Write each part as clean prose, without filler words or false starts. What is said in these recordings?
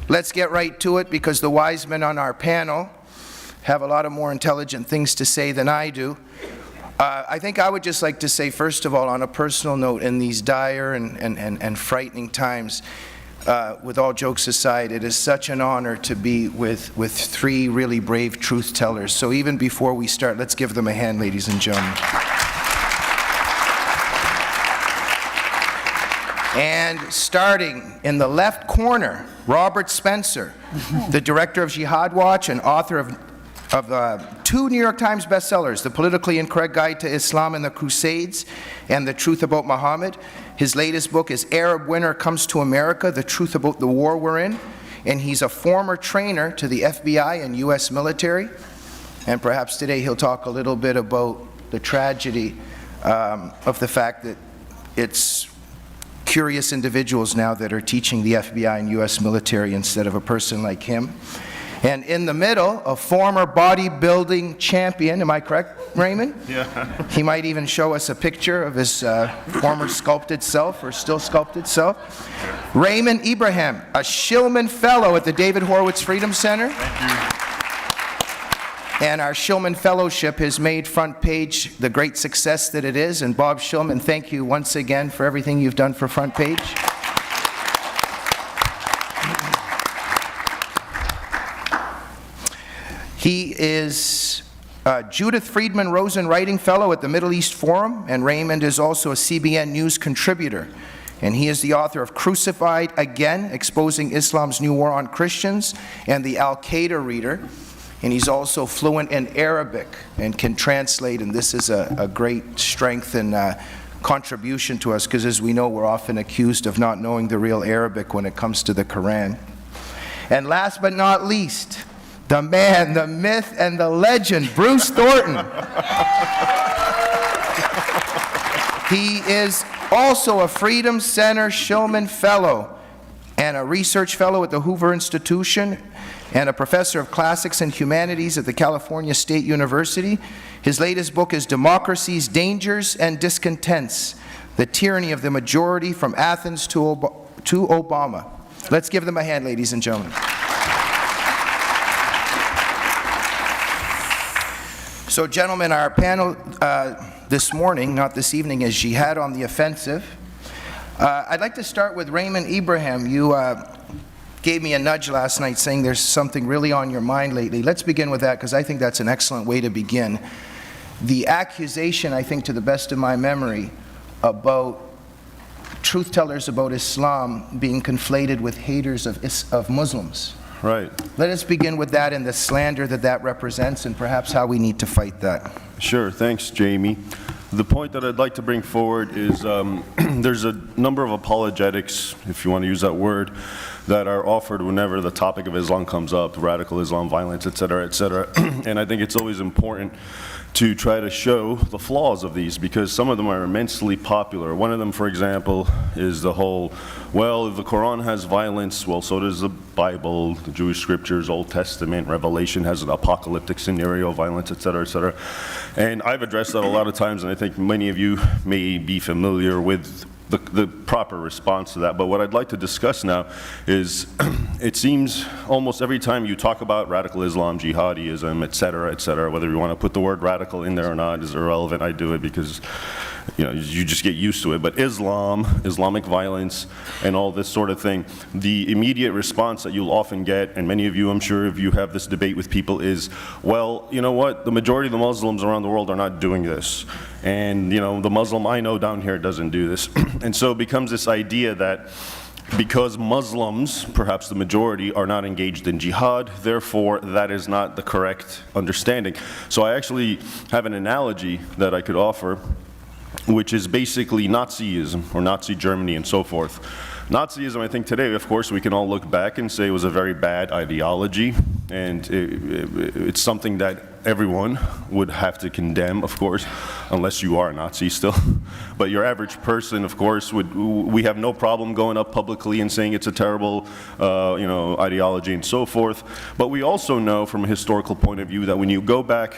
Let's get right to it, because the wise men on our panel have a lot of more intelligent things to say than I do. I think I would just like to say, first of all, on a personal note, in these dire and frightening times, with all jokes aside, it is such an honor to be with three really brave truth tellers. So even before we start, let's give them a hand, ladies and gentlemen. And starting in the left corner, Robert Spencer, the director of Jihad Watch and author of 2 New York Times bestsellers, The Politically Incorrect Guide to Islam and the Crusades and The Truth About Muhammad. His latest book is Arab Winter Comes to America, The Truth About the War We're In. And he's a former trainer to the FBI and U.S. military. And perhaps today he'll talk a little bit about the tragedy of the fact that it's curious individuals now that are teaching the FBI and U.S. military instead of a person like him. And in the middle, a former bodybuilding champion, am I correct, Raymond? Yeah. He might even show us a picture of his former sculpted self, or still sculpted self. Raymond Ibrahim, a Shillman Fellow at the David Horowitz Freedom Center. Thank you. And our Shillman Fellowship has made Front Page the great success that it is. And Bob Shillman, thank you once again for everything you've done for Front Page. He is Judith Friedman Rosen Writing Fellow at the Middle East Forum, and Raymond is also a CBN News contributor. And he is the author of Crucified Again, Exposing Islam's New War on Christians, and the Al-Qaeda Reader. And he's also fluent in Arabic and can translate, and this is a great strength and contribution to us, because as we know, we're often accused of not knowing the real Arabic when it comes to the Quran. And last but not least, the man, the myth, and the legend, Bruce Thornton. He is also a Freedom Center Shillman Fellow and a research fellow at the Hoover Institution and a professor of classics and humanities at the California State University. His latest book is Democracy's Dangers and Discontents, The Tyranny of the Majority from Athens to Obama. Let's give them a hand, ladies and gentlemen. So, gentlemen, our panel this morning, not this evening, is Jihad on the Offensive. I'd like to start with Raymond Ibrahim. You gave me a nudge last night saying there's something really on your mind lately. Let's begin with that, because I think that's an excellent way to begin. The accusation, I think, to the best of my memory, about truth tellers about Islam being conflated with haters of Muslims. Right. Let us begin with that and the slander that that represents, and perhaps how we need to fight that. Sure. Thanks, Jamie. The point that I'd like to bring forward is there's a number of apologetics, if you want to use that word, that are offered whenever the topic of Islam comes up, radical Islam, violence, et cetera, et cetera. And I think it's always important to try to show the flaws of these, because some of them are immensely popular. One of them, for example, is the whole, well, if the Quran has violence, well, so does the Bible, the Jewish scriptures, Old Testament, Revelation has an apocalyptic scenario, violence, et cetera, et cetera. And I've addressed that a lot of times, and I think many of you may be familiar with the proper response to that. But what I'd like to discuss now is it seems almost every time you talk about radical Islam, jihadism, et cetera, whether you want to put the word radical in there or not is irrelevant. I do it because you just get used to it. But Islam, Islamic violence, and all this sort of thing, the immediate response that you'll often get, and many of you, I'm sure, if you have this debate with people, is, well, you know what, the majority of the Muslims around the world are not doing this. And, the Muslim I know down here doesn't do this. And so it becomes this idea that because Muslims, perhaps the majority, are not engaged in jihad, therefore that is not the correct understanding. So I actually have an analogy that I could offer, which is basically Nazism, or Nazi Germany and so forth. Nazism, I think today, of course, we can all look back and say it was a very bad ideology, and it's something that everyone would have to condemn, of course, unless you are a Nazi still. But your average person, of course, we have no problem going up publicly and saying it's a terrible, ideology and so forth. But we also know from a historical point of view that when you go back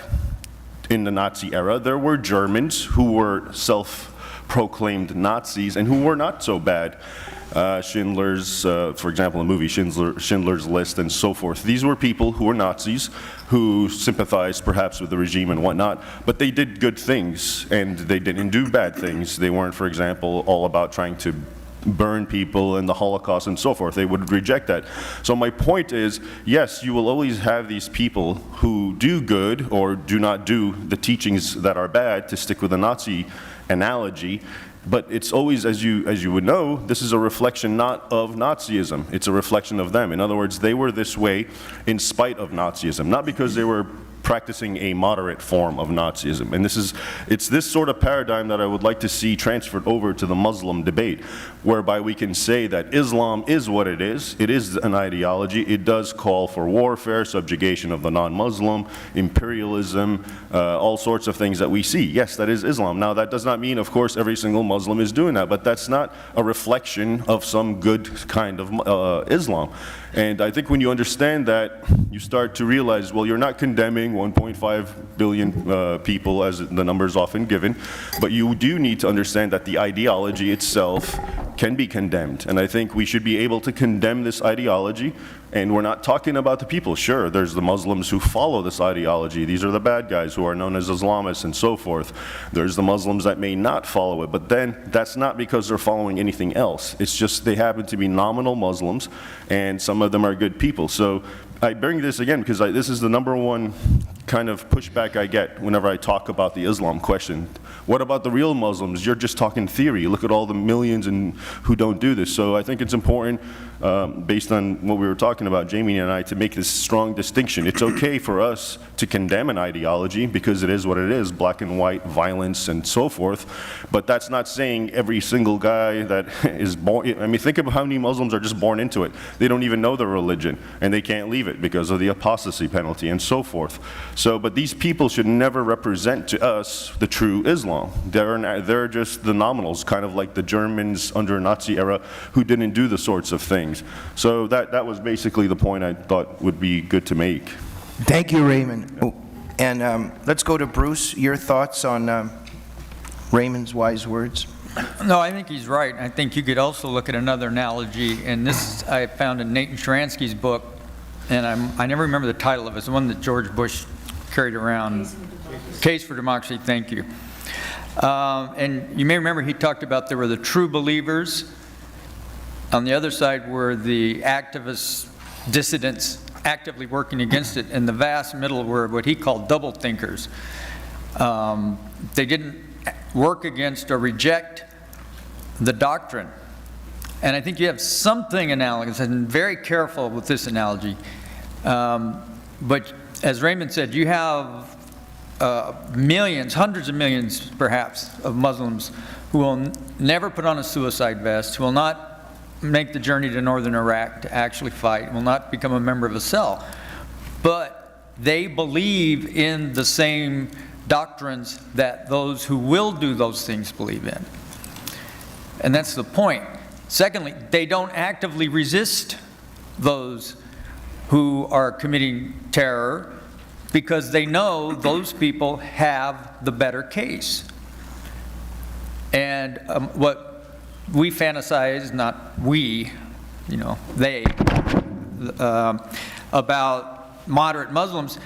in the Nazi era, there were Germans who were self-proclaimed Nazis and who were not so bad. Schindler's, for example, the movie Schindler's List and so forth. These were people who were Nazis, who sympathized perhaps with the regime and whatnot, but they did good things, and they didn't do bad things. They weren't, for example, all about trying to burn people in the Holocaust and so forth. They would reject that. So my point is, yes, you will always have these people who do good or do not do the teachings that are bad, to stick with the Nazi analogy. But it's always, as you would know, this is a reflection not of Nazism, it's a reflection of them. In other words, they were this way in spite of Nazism, not because they were practicing a moderate form of Nazism. And it's this sort of paradigm that I would like to see transferred over to the Muslim debate, whereby we can say that Islam is what it is an ideology, it does call for warfare, subjugation of the non-Muslim, imperialism, all sorts of things that we see. Yes, that is Islam. Now that does not mean, of course, every single Muslim is doing that, but that's not a reflection of some good kind of Islam. And I think when you understand that, you start to realize, well, you're not condemning 1.5 billion people, as the number is often given, but you do need to understand that the ideology itself can be condemned. And I think we should be able to condemn this ideology. And we're not talking about the people. Sure, there's the Muslims who follow this ideology. These are the bad guys who are known as Islamists and so forth. There's the Muslims that may not follow it, but then that's not because they're following anything else. It's just they happen to be nominal Muslims, and some of them are good people. So I bring this again because this is the number one kind of pushback I get whenever I talk about the Islam question. What about the real Muslims? You're just talking theory. Look at all the millions who don't do this. So I think it's important, based on what we were talking about, Jamie and I, to make this strong distinction. It's okay for us to condemn an ideology because it is what it is, black and white, violence, and so forth. But that's not saying every single guy that is born, I mean, think of how many Muslims are just born into it. They don't even know their religion, and they can't leave it because of the apostasy penalty and so forth. So, but these people should never represent to us the true Islam. They're just the nominals, kind of like the Germans under Nazi era who didn't do the sorts of things. So that was basically the point I thought would be good to make. Thank you, Raymond. Oh, and let's go to Bruce. Your thoughts on Raymond's wise words? No, I think he's right. I think you could also look at another analogy, and this I found in Nathan Sharansky's book, and I never remember the title of it. It's the one that George Bush carried around. Case for Democracy, thank you. And you may remember he talked about there were the true believers. On the other side were the activists, dissidents, actively working against it. And the vast middle were what he called double thinkers. They didn't work against or reject the doctrine. And I think you have something analogous, and very careful with this analogy. But as Raymond said, you have millions, hundreds of millions perhaps, of Muslims who will never put on a suicide vest, who will not make the journey to northern Iraq to actually fight, will not become a member of a cell. But they believe in the same doctrines that those who will do those things believe in. And that's the point. Secondly, they don't actively resist those who are committing terror because they know those people have the better case. And what we fantasize, not we, you know, they, about moderate Muslims,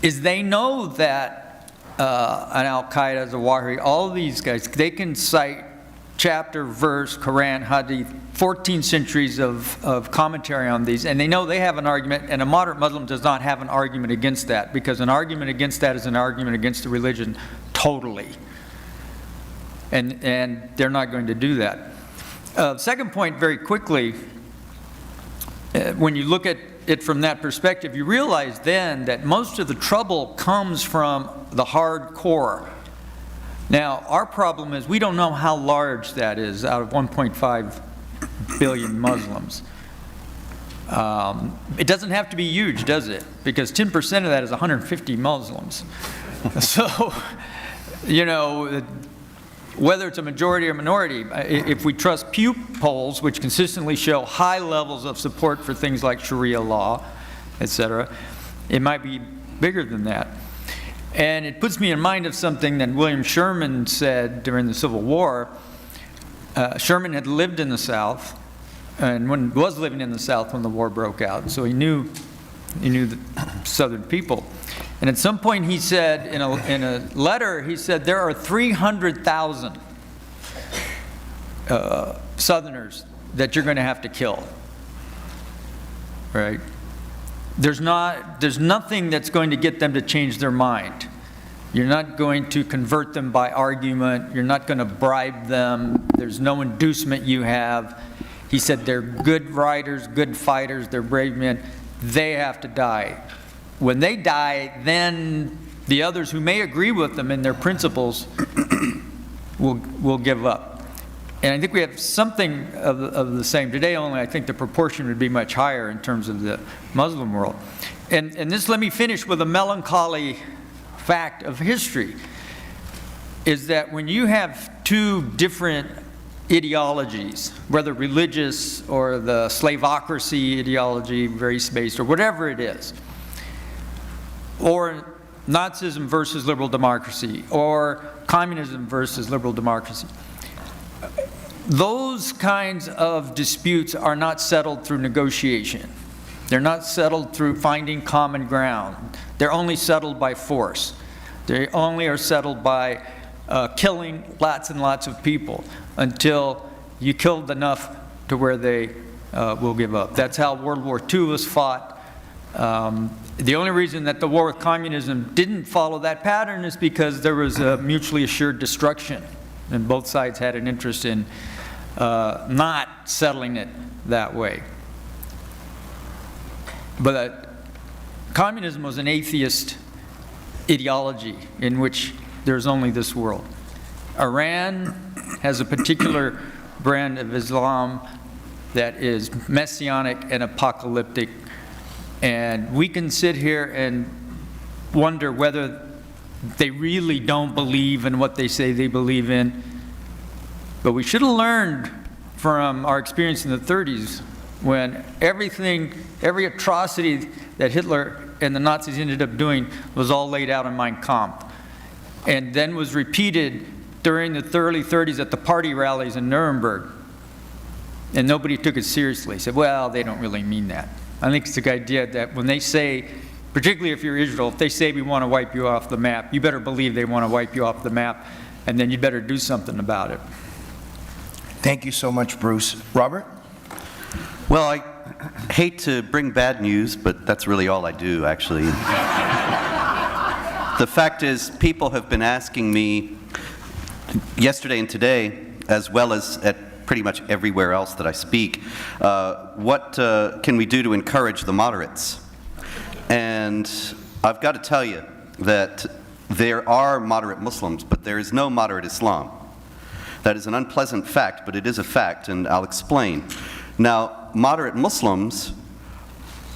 is they know that an Al-Qaeda, Zawahiri, all these guys, they can cite chapter, verse, Quran, Hadith, 14 centuries of commentary on these, and they know they have an argument, and a moderate Muslim does not have an argument against that, because an argument against that is an argument against the religion totally. And they're not going to do that. Second point, very quickly, when you look at it from that perspective, you realize then that most of the trouble comes from the hardcore. Now, our problem is we don't know how large that is out of 1.5 billion Muslims. It doesn't have to be huge, does it? Because 10% of that is 150 Muslims. So, you know, whether it's a majority or minority, if we trust Pew polls, which consistently show high levels of support for things like Sharia law, etc., it might be bigger than that. And it puts me in mind of something that William Sherman said during the Civil War. Sherman had lived in the South, and was living in the South when the war broke out, so he knew the Southern people. And at some point he said, in a letter, he said, there are 300,000 Southerners that you're going to have to kill, right? There's nothing that's going to get them to change their mind. You're not going to convert them by argument. You're not going to bribe them. There's no inducement you have. He said they're good riders, good fighters, they're brave men. They have to die. When they die, then the others who may agree with them in their principles will give up. And I think we have something of the same today, only I think the proportion would be much higher in terms of the Muslim world. And this, let me finish with a melancholy fact of history, is that when you have two different ideologies, whether religious or the slavocracy ideology, race-based, or whatever it is, or Nazism versus liberal democracy, or communism versus liberal democracy, those kinds of disputes are not settled through negotiation. They're not settled through finding common ground. They're only settled by force. They only are settled by killing lots and lots of people until you killed enough to where they will give up. That's how World War II was fought. The only reason that the war with communism didn't follow that pattern is because there was a mutually assured destruction, and both sides had an interest in not settling it that way. But communism was an atheist ideology in which there's only this world. Iran has a particular brand of Islam that is messianic and apocalyptic, and we can sit here and wonder whether they really don't believe in what they say they believe in. But we should have learned from our experience in the 30s when every atrocity that Hitler and the Nazis ended up doing was all laid out in Mein Kampf, and then was repeated during the early 30s at the party rallies in Nuremberg. And nobody took it seriously. Said, well, they don't really mean that. I think it's the idea that when they say, particularly if you're Israel, if they say we want to wipe you off the map, you better believe they want to wipe you off the map, and then you better do something about it. Thank you so much, Bruce. Robert? Well, I hate to bring bad news, but that's really all I do, actually. The fact is, people have been asking me yesterday and today, as well as at pretty much everywhere else that I speak, what can we do to encourage the moderates? And I've got to tell you that there are moderate Muslims, but there is no moderate Islam. That is an unpleasant fact, but it is a fact, and I'll explain. Now, moderate Muslims,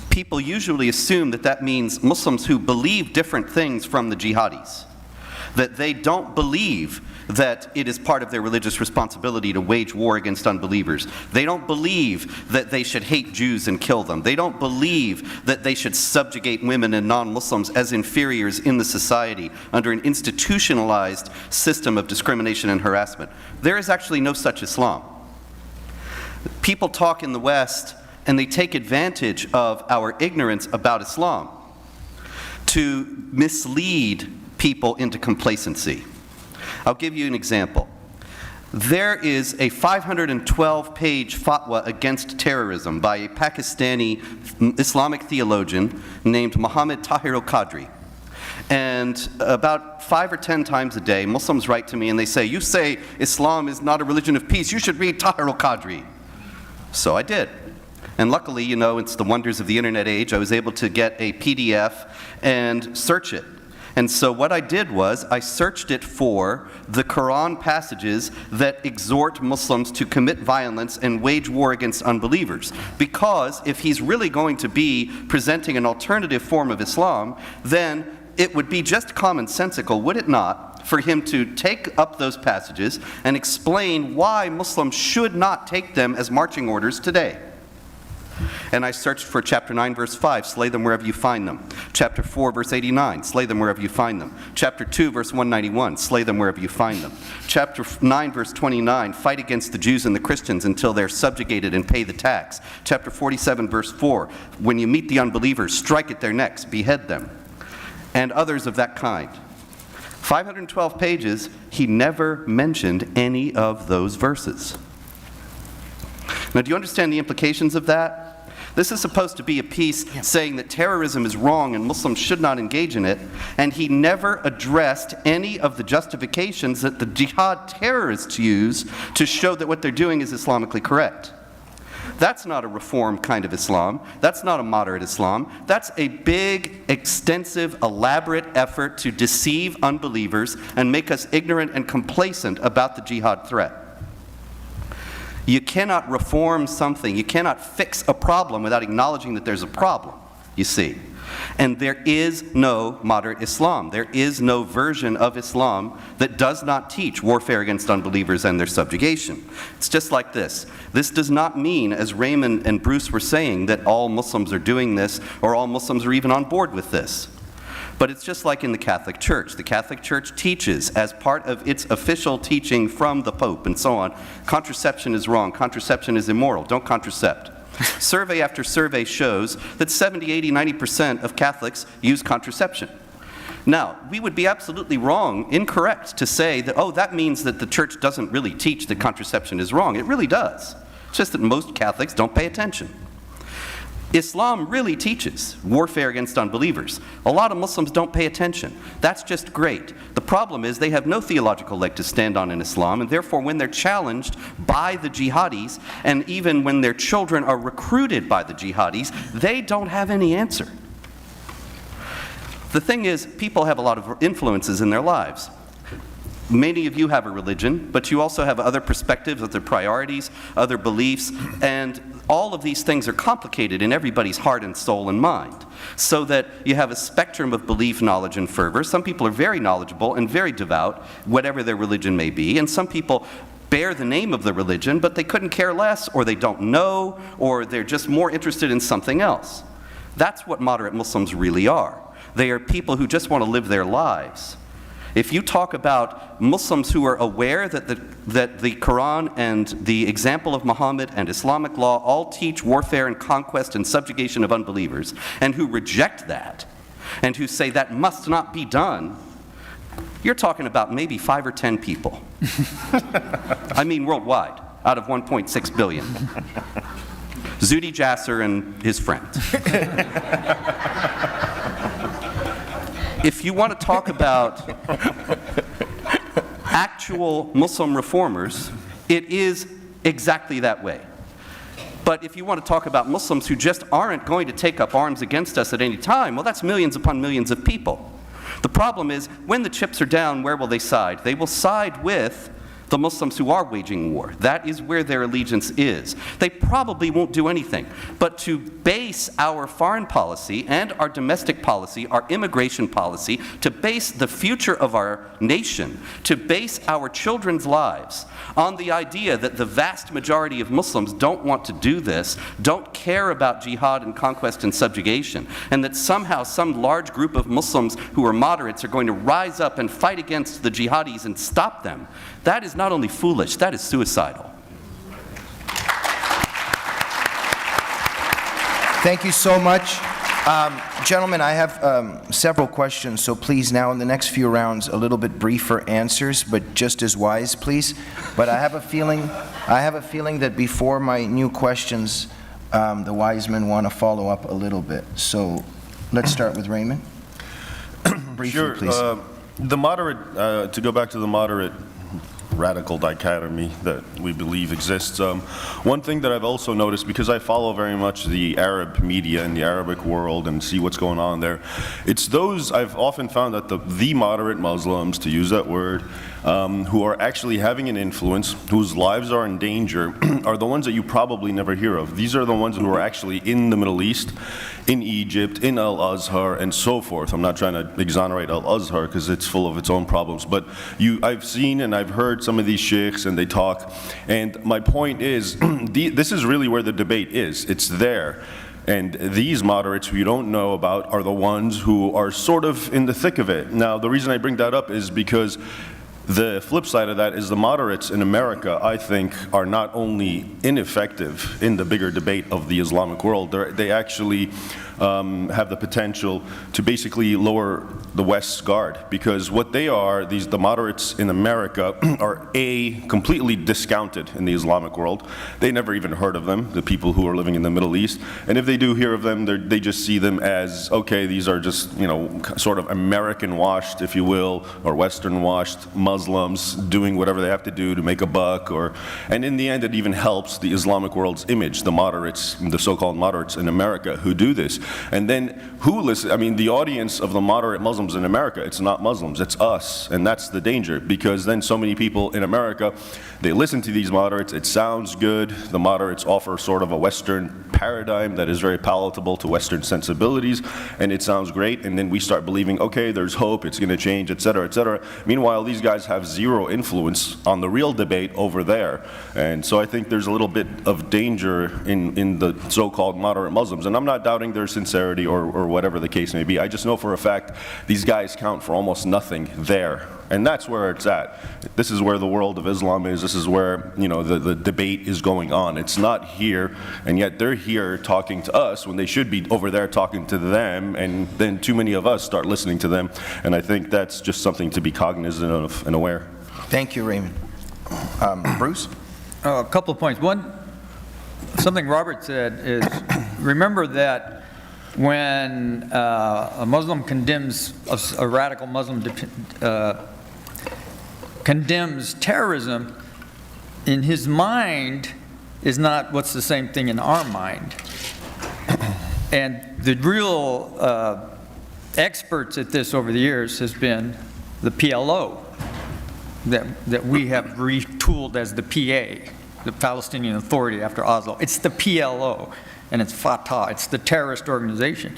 people usually assume that that means Muslims who believe different things from the jihadis, that they don't believe that it is part of their religious responsibility to wage war against unbelievers. They don't believe that they should hate Jews and kill them. They don't believe that they should subjugate women and non-Muslims as inferiors in the society under an institutionalized system of discrimination and harassment. There is actually no such Islam. People talk in the West and they take advantage of our ignorance about Islam to mislead people into complacency. I'll give you an example. There is a 512-page fatwa against terrorism by a Pakistani Islamic theologian named Muhammad Tahir al-Qadri. And about 5 or 10 times a day, Muslims write to me and they say, you say Islam is not a religion of peace, you should read Tahir al-Qadri. So I did. And luckily, you know, it's the wonders of the internet age, I was able to get a PDF and search it. And so what I did was I searched it for the Quran passages that exhort Muslims to commit violence and wage war against unbelievers. Because if he's really going to be presenting an alternative form of Islam, then it would be just commonsensical, would it not, for him to take up those passages and explain why Muslims should not take them as marching orders today. And I searched for chapter 9, verse 5, slay them wherever you find them. Chapter 4, verse 89, slay them wherever you find them. Chapter 2, verse 191, slay them wherever you find them. Chapter 9, verse 29, fight against the Jews and the Christians until they're subjugated and pay the tax. Chapter 47, verse 4, when you meet the unbelievers, strike at their necks, behead them. And others of that kind. 512 pages, he never mentioned any of those verses. Now, do you understand the implications of that? This is supposed to be a piece saying that terrorism is wrong and Muslims should not engage in it, and he never addressed any of the justifications that the jihad terrorists use to show that what they're doing is Islamically correct. That's not a reform kind of Islam. That's not a moderate Islam. That's a big, extensive, elaborate effort to deceive unbelievers and make us ignorant and complacent about the jihad threat. You cannot reform something, you cannot fix a problem without acknowledging that there's a problem, you see. And there is no moderate Islam. There is no version of Islam that does not teach warfare against unbelievers and their subjugation. It's just like this. This does not mean, as Raymond and Bruce were saying, that all Muslims are doing this or all Muslims are even on board with this. But it's just like in the Catholic Church. The Catholic Church teaches, as part of its official teaching from the Pope and so on, contraception is wrong, contraception is immoral, don't contracept. Survey after survey shows that 70, 80, 90% of Catholics use contraception. Now, we would be absolutely wrong, incorrect, to say that, oh, that means that the church doesn't really teach that contraception is wrong. It really does. It's just that most Catholics don't pay attention. Islam really teaches warfare against unbelievers. A lot of Muslims don't pay attention. That's just great. The problem is they have no theological leg to stand on in Islam, and therefore when they're challenged by the jihadis, and even when their children are recruited by the jihadis, they don't have any answer. The thing is, people have a lot of influences in their lives. Many of you have a religion, but you also have other perspectives, other priorities, other beliefs, and all of these things are complicated in everybody's heart and soul and mind, so that you have a spectrum of belief, knowledge, and fervor. Some people are very knowledgeable and very devout, whatever their religion may be, and some people bear the name of the religion, but they couldn't care less, or they don't know, or they're just more interested in something else. That's what moderate Muslims really are. They are people who just want to live their lives. If you talk about Muslims who are aware that the Quran and the example of Muhammad and Islamic law all teach warfare and conquest and subjugation of unbelievers, and who reject that, and who say that must not be done, you're talking about maybe 5 or 10 people. I mean worldwide, out of 1.6 billion. Zuhdi Jasser and his friends. If you want to talk about actual Muslim reformers, it is exactly that way. But if you want to talk about Muslims who just aren't going to take up arms against us at any time, well, that's millions upon millions of people. The problem is, when the chips are down, where will they side? They will side with the Muslims who are waging war. That is where their allegiance is. They probably won't do anything. But to base our foreign policy and our domestic policy, our immigration policy, to base the future of our nation, to base our children's lives on the idea that the vast majority of Muslims don't want to do this, don't care about jihad and conquest and subjugation, and that somehow some large group of Muslims who are moderates are going to rise up and fight against the jihadis and stop them, that is not only foolish, that is suicidal. Thank you so much. Gentlemen, I have several questions, so please now in the next few rounds, a little bit briefer answers, but just as wise, please. But I have a feeling that before my new questions, the wise men want to follow up a little bit. So let's start with Raymond. Briefly, Sure. please. The moderate, to go back to the moderate radical dichotomy that we believe exists. One thing that I've also noticed, because I follow very much the Arab media and the Arabic world and see what's going on there, it's those, I've often found that the moderate Muslims, to use that word, who are actually having an influence, whose lives are in danger, are the ones that you probably never hear of. These are the ones who are actually in the Middle East, in Egypt, in Al-Azhar, and so forth. I'm not trying to exonerate Al-Azhar because it's full of its own problems, but I've seen and I've heard heard some of these sheikhs and they talk, and my point is, this is really where the debate is. It's there. And these moderates who you don't know about are the ones who are sort of in the thick of it. Now, the reason I bring that up is because the flip side of that is the moderates in America, I think, are not only ineffective in the bigger debate of the Islamic world, they actually have the potential to basically lower the West's guard, because what they are, the moderates in America, are completely discounted in the Islamic world. They never even heard of them, the people who are living in the Middle East, and if they do hear of them, they just see them as, okay, these are just, you know, sort of American-washed, if you will, or Western-washed Muslims doing whatever they have to do to make a buck, and in the end, it even helps the Islamic world's image, the moderates, the so-called moderates in America who do this. And then who listens? I mean, the audience of the moderate Muslims in America, it's not Muslims, it's us. And that's the danger, because then so many people in America, they listen to these moderates, it sounds good. The moderates offer sort of a Western paradigm that is very palatable to Western sensibilities, and it sounds great. And then we start believing, okay, there's hope, it's going to change, et cetera, et cetera. Meanwhile, these guys have zero influence on the real debate over there. And so I think there's a little bit of danger in the so-called moderate Muslims. And I'm not doubting their sincerity or whatever the case may be. I just know for a fact these guys count for almost nothing there. And that's where it's at. This is where the world of Islam is. This is where, you know, the debate is going on. It's not here, and yet they're here talking to us when they should be over there talking to them, and then too many of us start listening to them. And I think that's just something to be cognizant of and aware. Thank you, Raymond. Bruce? A couple of points. One, something Robert said is, remember that when a Muslim condemns, a radical Muslim condemns terrorism, in his mind is not what's the same thing in our mind. And the real experts at this over the years has been the PLO, that we have retooled as the PA, the Palestinian Authority after Oslo. It's the PLO, and it's Fatah, it's the terrorist organization.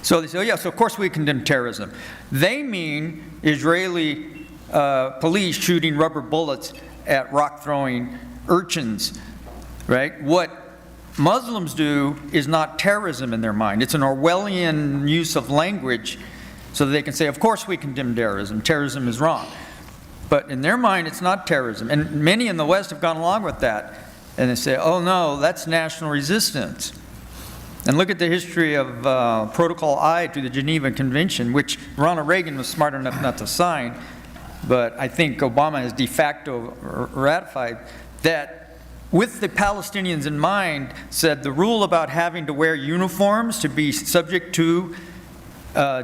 So they say, oh yeah, so of course we condemn terrorism. They mean Israeli police shooting rubber bullets at rock-throwing urchins, right? What Muslims do is not terrorism in their mind. It's an Orwellian use of language so that they can say, of course we condemn terrorism. Terrorism is wrong. But in their mind, it's not terrorism. And many in the West have gone along with that. And they say, oh no, that's national resistance. And look at the history of Protocol I to the Geneva Convention, which Ronald Reagan was smart enough not to sign, but I think Obama has de facto ratified that, with the Palestinians in mind, said the rule about having to wear uniforms to be subject to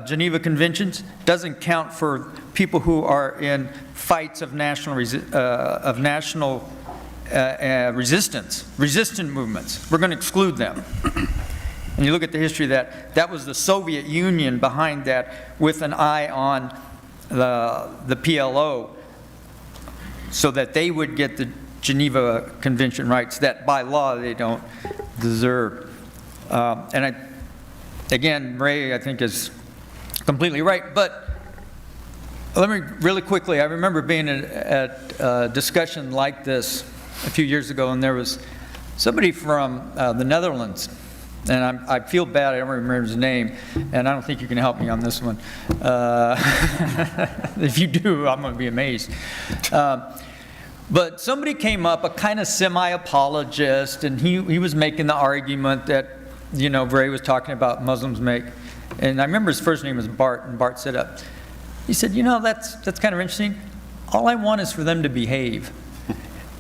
Geneva Conventions doesn't count for people who are in fights of national resistant movements. We're going to exclude them. And you look at the history of that was the Soviet Union behind that, with an eye on the PLO, so that they would get the Geneva Convention rights that by law they don't deserve. And again, Ray, I think, is completely right. But let me really quickly, I remember being at a discussion like this a few years ago, and there was somebody from the Netherlands. And I feel bad, I don't remember his name, and I don't think you can help me on this one. If you do, I'm going to be amazed. But somebody came up, a kind of semi-apologist, and he was making the argument that, you know, Ray was talking about Muslims make. And I remember his first name was Bart, and Bart said, he said, you know, that's kind of interesting. All I want is for them to behave.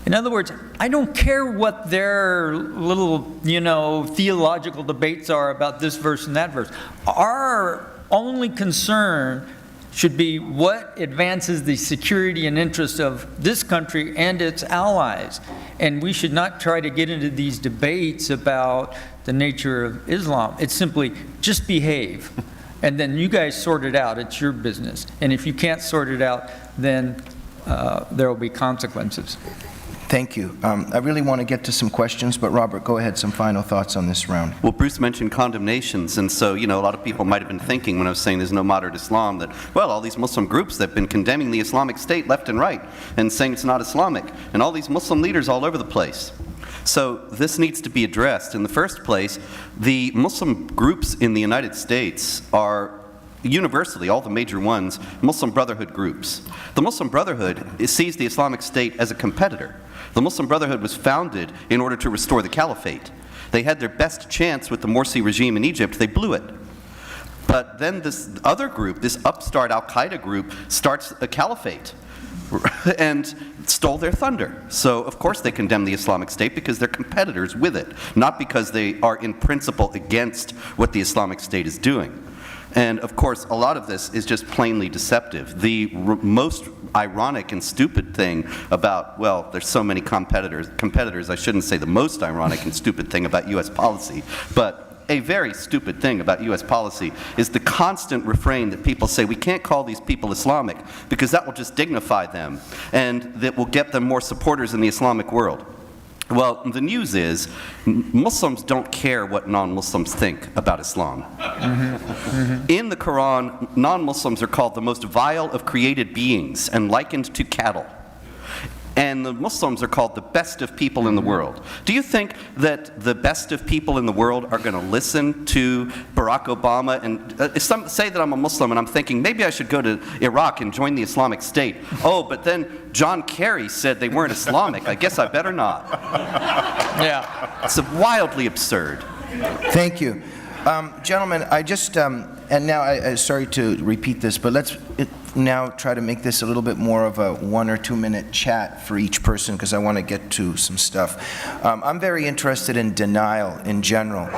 In other words, I don't care what their little, you know, theological debates are about this verse and that verse. Our only concern should be what advances the security and interest of this country and its allies. And we should not try to get into these debates about the nature of Islam. It's simply, just behave. And then you guys sort it out. It's your business. And if you can't sort it out, then there will be consequences. Thank you. I really want to get to some questions, but Robert, go ahead, some final thoughts on this round. Well, Bruce mentioned condemnations, and so, a lot of people might have been thinking when I was saying there's no moderate Islam that, well, all these Muslim groups that have been condemning the Islamic State left and right and saying it's not Islamic, and all these Muslim leaders all over the place. So this needs to be addressed. In the first place, the Muslim groups in the United States are universally, all the major ones, Muslim Brotherhood groups. The Muslim Brotherhood sees the Islamic State as a competitor. The Muslim Brotherhood was founded in order to restore the caliphate. They had their best chance with the Morsi regime in Egypt. They blew it. But then this other group, this upstart al-Qaeda group, starts a caliphate and stole their thunder. So, of course, they condemn the Islamic State because they're competitors with it, not because they are in principle against what the Islamic State is doing. And, of course, a lot of this is just plainly deceptive. The most ironic and stupid thing about, well, there's so many competitors, I shouldn't say the most ironic and stupid thing about U.S. policy, but a very stupid thing about U.S. policy is the constant refrain that people say, we can't call these people Islamic because that will just dignify them and that will get them more supporters in the Islamic world. Well, the news is Muslims don't care what non-Muslims think about Islam. In the Quran, non-Muslims are called the most vile of created beings and likened to cattle. And the Muslims are called the best of people in the world. Do you think that the best of people in the world are going to listen to Barack Obama? And some say that I'm a Muslim and I'm thinking, maybe I should go to Iraq and join the Islamic State. Oh, but then John Kerry said they weren't Islamic. I guess I better not. Yeah. It's wildly absurd. Thank you. Gentlemen, I just, and now, sorry to repeat this, but let's now try to make this a little bit more of a 1 or 2 minute chat for each person because I want to get to some stuff. I'm very interested in denial in general.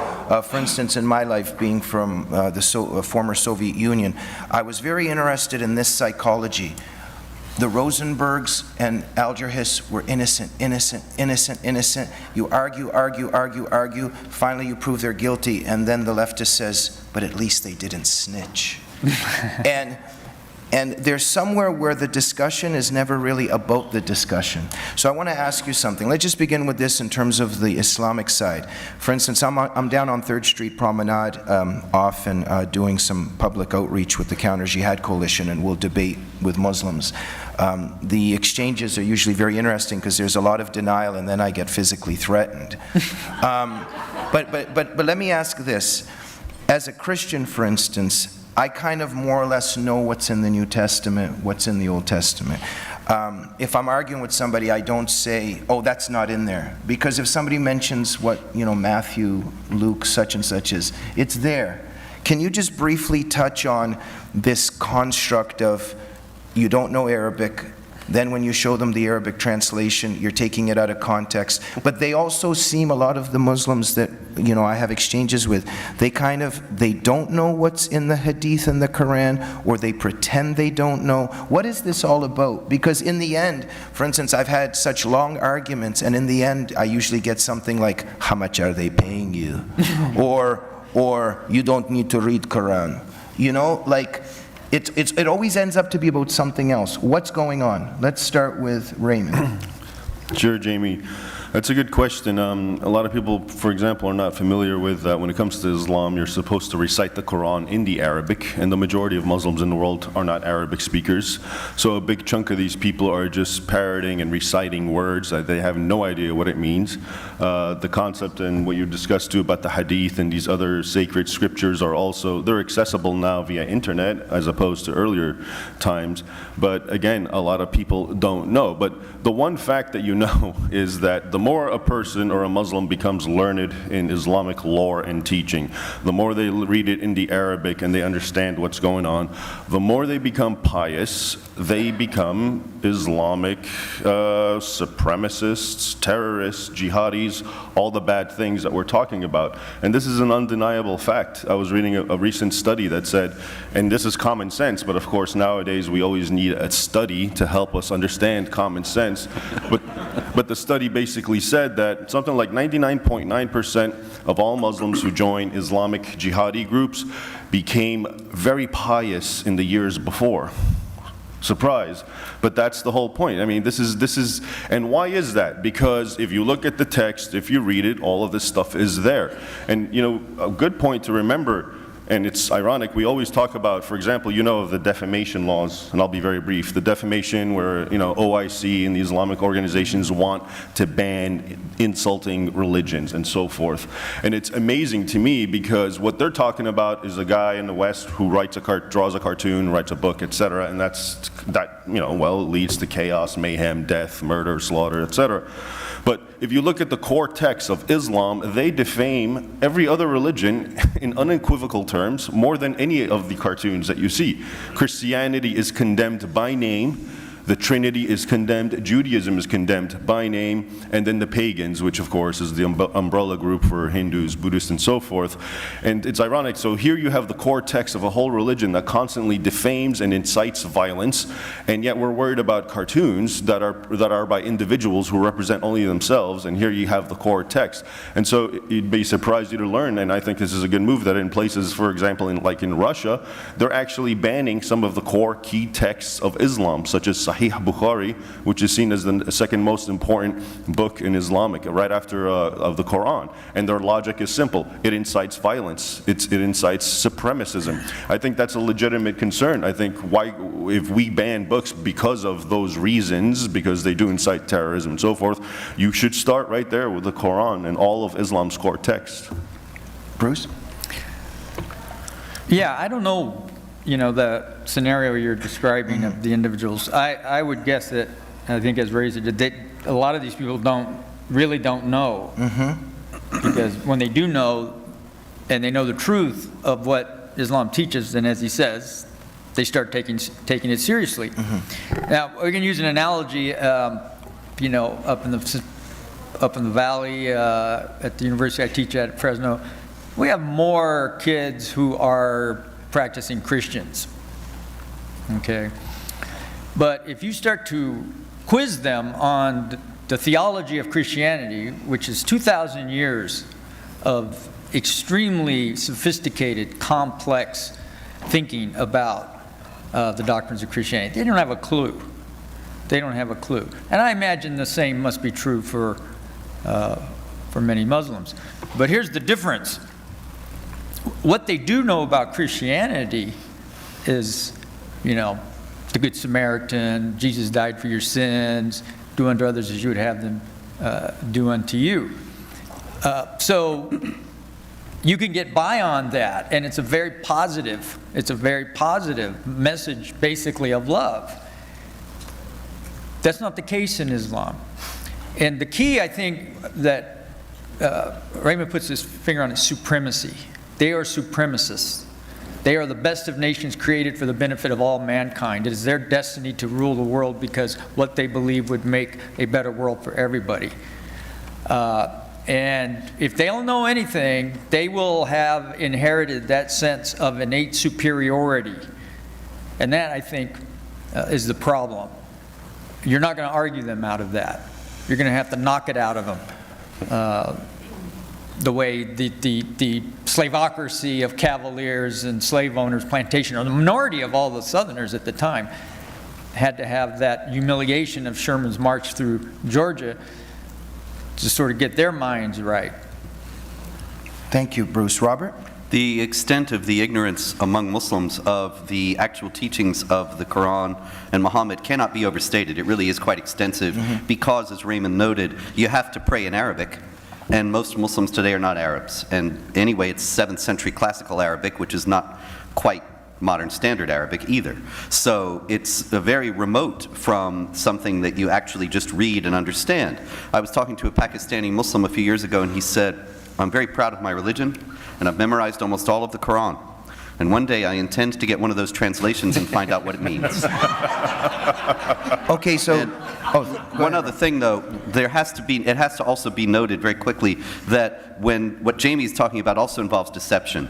For instance, in my life, being from the former Soviet Union, I was very interested in this psychology. The Rosenbergs and Algerhis were innocent, innocent, innocent, innocent. You argue, argue, argue, argue. Finally, you prove they're guilty, and then the leftist says, but at least they didn't snitch. And there's somewhere where the discussion is never really about the discussion. So I want to ask you something. Let's just begin with this in terms of the Islamic side. For instance, I'm down on 3rd Street Promenade often doing some public outreach with the Counter Jihad Coalition, and we'll debate with Muslims. The exchanges are usually very interesting because there's a lot of denial and then I get physically threatened. But let me ask this. As a Christian, for instance, I kind of more or less know what's in the New Testament, what's in the Old Testament. If I'm arguing with somebody, I don't say, oh, that's not in there. Because if somebody mentions what, Matthew, Luke, such and such is, it's there. Can you just briefly touch on this construct of you don't know Arabic, then when you show them the Arabic translation, you're taking it out of context. But they also seem, a lot of the Muslims that, I have exchanges with, they don't know what's in the Hadith and the Quran, or they pretend they don't know. What is this all about? Because in the end, for instance, I've had such long arguments, and in the end, I usually get something like, how much are they paying you? or you don't need to read Quran. It always ends up to be about something else. What's going on? Let's start with Raymond. Sure, Jamie. That's a good question. A lot of people, for example, are not familiar with that. When it comes to Islam, you're supposed to recite the Quran in the Arabic, and the majority of Muslims in the world are not Arabic speakers. So a big chunk of these people are just parroting and reciting words that they have no idea what it means. The concept and what you discussed too about the Hadith and these other sacred scriptures are also, they're accessible now via internet as opposed to earlier times. But again, a lot of people don't know. But the one fact that you know is that the more a person or a Muslim becomes learned in Islamic lore and teaching, the more they read it in the Arabic and they understand what's going on, the more they become pious, they become Islamic supremacists, terrorists, jihadis, all the bad things that we're talking about. And this is an undeniable fact. I was reading a recent study that said, and this is common sense, but of course nowadays we always need a study to help us understand common sense. But the study basically said that something like 99.9% of all Muslims who join Islamic jihadi groups became very pious in the years before. Surprise. But that's the whole point. I mean, this is, and why is that? Because if you look at the text, if you read it, all of this stuff is there. And, you know, a good point to remember, and it's ironic, we always talk about, for example, you know, of the defamation laws, and I'll be very brief. The defamation where, you know, OIC and the Islamic organizations want to ban insulting religions and so forth. And it's amazing to me because what they're talking about is a guy in the West who draws a cartoon, writes a book, etc., and that, you know, well, it leads to chaos, mayhem, death, murder, slaughter, etc. But if you look at the core text of Islam, they defame every other religion in unequivocal terms more than any of the cartoons that you see. Christianity is condemned by name. The Trinity is condemned, Judaism is condemned by name, and then the pagans, which of course is the umbrella group for Hindus, Buddhists, and so forth. And it's ironic, so here you have the core text of a whole religion that constantly defames and incites violence, and yet we're worried about cartoons that are by individuals who represent only themselves, and here you have the core text. And so you'd be surprised you to learn, and I think this is a good move, that in places, for example, like in Russia, they're actually banning some of the core key texts of Islam, such as Sahih Bukhari, which is seen as the second most important book in Islamic, right after of the Quran. And their logic is simple. It incites violence. It incites supremacism. I think that's a legitimate concern. I think if we ban books because of those reasons, because they do incite terrorism and so forth, you should start right there with the Quran and all of Islam's core texts. Bruce? Yeah, I don't know, you know, the scenario you're describing of the individuals. I would guess that, I think as Ray said, that a lot of these people really don't know. Because when they do know, and they know the truth of what Islam teaches, then as he says, they start taking it seriously. Now, we can use an analogy, you know, up in the valley at the university I teach at Fresno, we have more kids who are practicing Christians, okay? But if you start to quiz them on the theology of Christianity, which is 2,000 years of extremely sophisticated, complex thinking about the doctrines of Christianity, they don't have a clue. They don't have a clue. And I imagine the same must be true for many Muslims. But here's the difference. What they do know about Christianity is, you know, the Good Samaritan, Jesus died for your sins, do unto others as you would have them do unto you. So you can get by on that, and it's a very positive message, basically, of love. That's not the case in Islam. And the key, I think, that Raymond puts his finger on is supremacy. They are supremacists. They are the best of nations created for the benefit of all mankind. It is their destiny to rule the world because what they believe would make a better world for everybody. And if they don't know anything, they will have inherited that sense of innate superiority. And that, I think, is the problem. You're not going to argue them out of that. You're going to have to knock it out of them. The way the slavocracy of Cavaliers and slave owners, plantation, or the minority of all the Southerners at the time, had to have that humiliation of Sherman's march through Georgia to sort of get their minds right. Thank you, Bruce. Robert? The extent of the ignorance among Muslims of the actual teachings of the Quran and Muhammad cannot be overstated. It really is quite extensive because, as Raymond noted, you have to pray in Arabic. And most Muslims today are not Arabs. And anyway, it's 7th century classical Arabic, which is not quite modern standard Arabic either. So it's very remote from something that you actually just read and understand. I was talking to a Pakistani Muslim a few years ago, and he said, I'm very proud of my religion, and I've memorized almost all of the Quran. And one day I intend to get one of those translations and find out what it means. Okay, so Oh, One other thing, though, it has to also be noted very quickly that what Jamie's talking about also involves deception.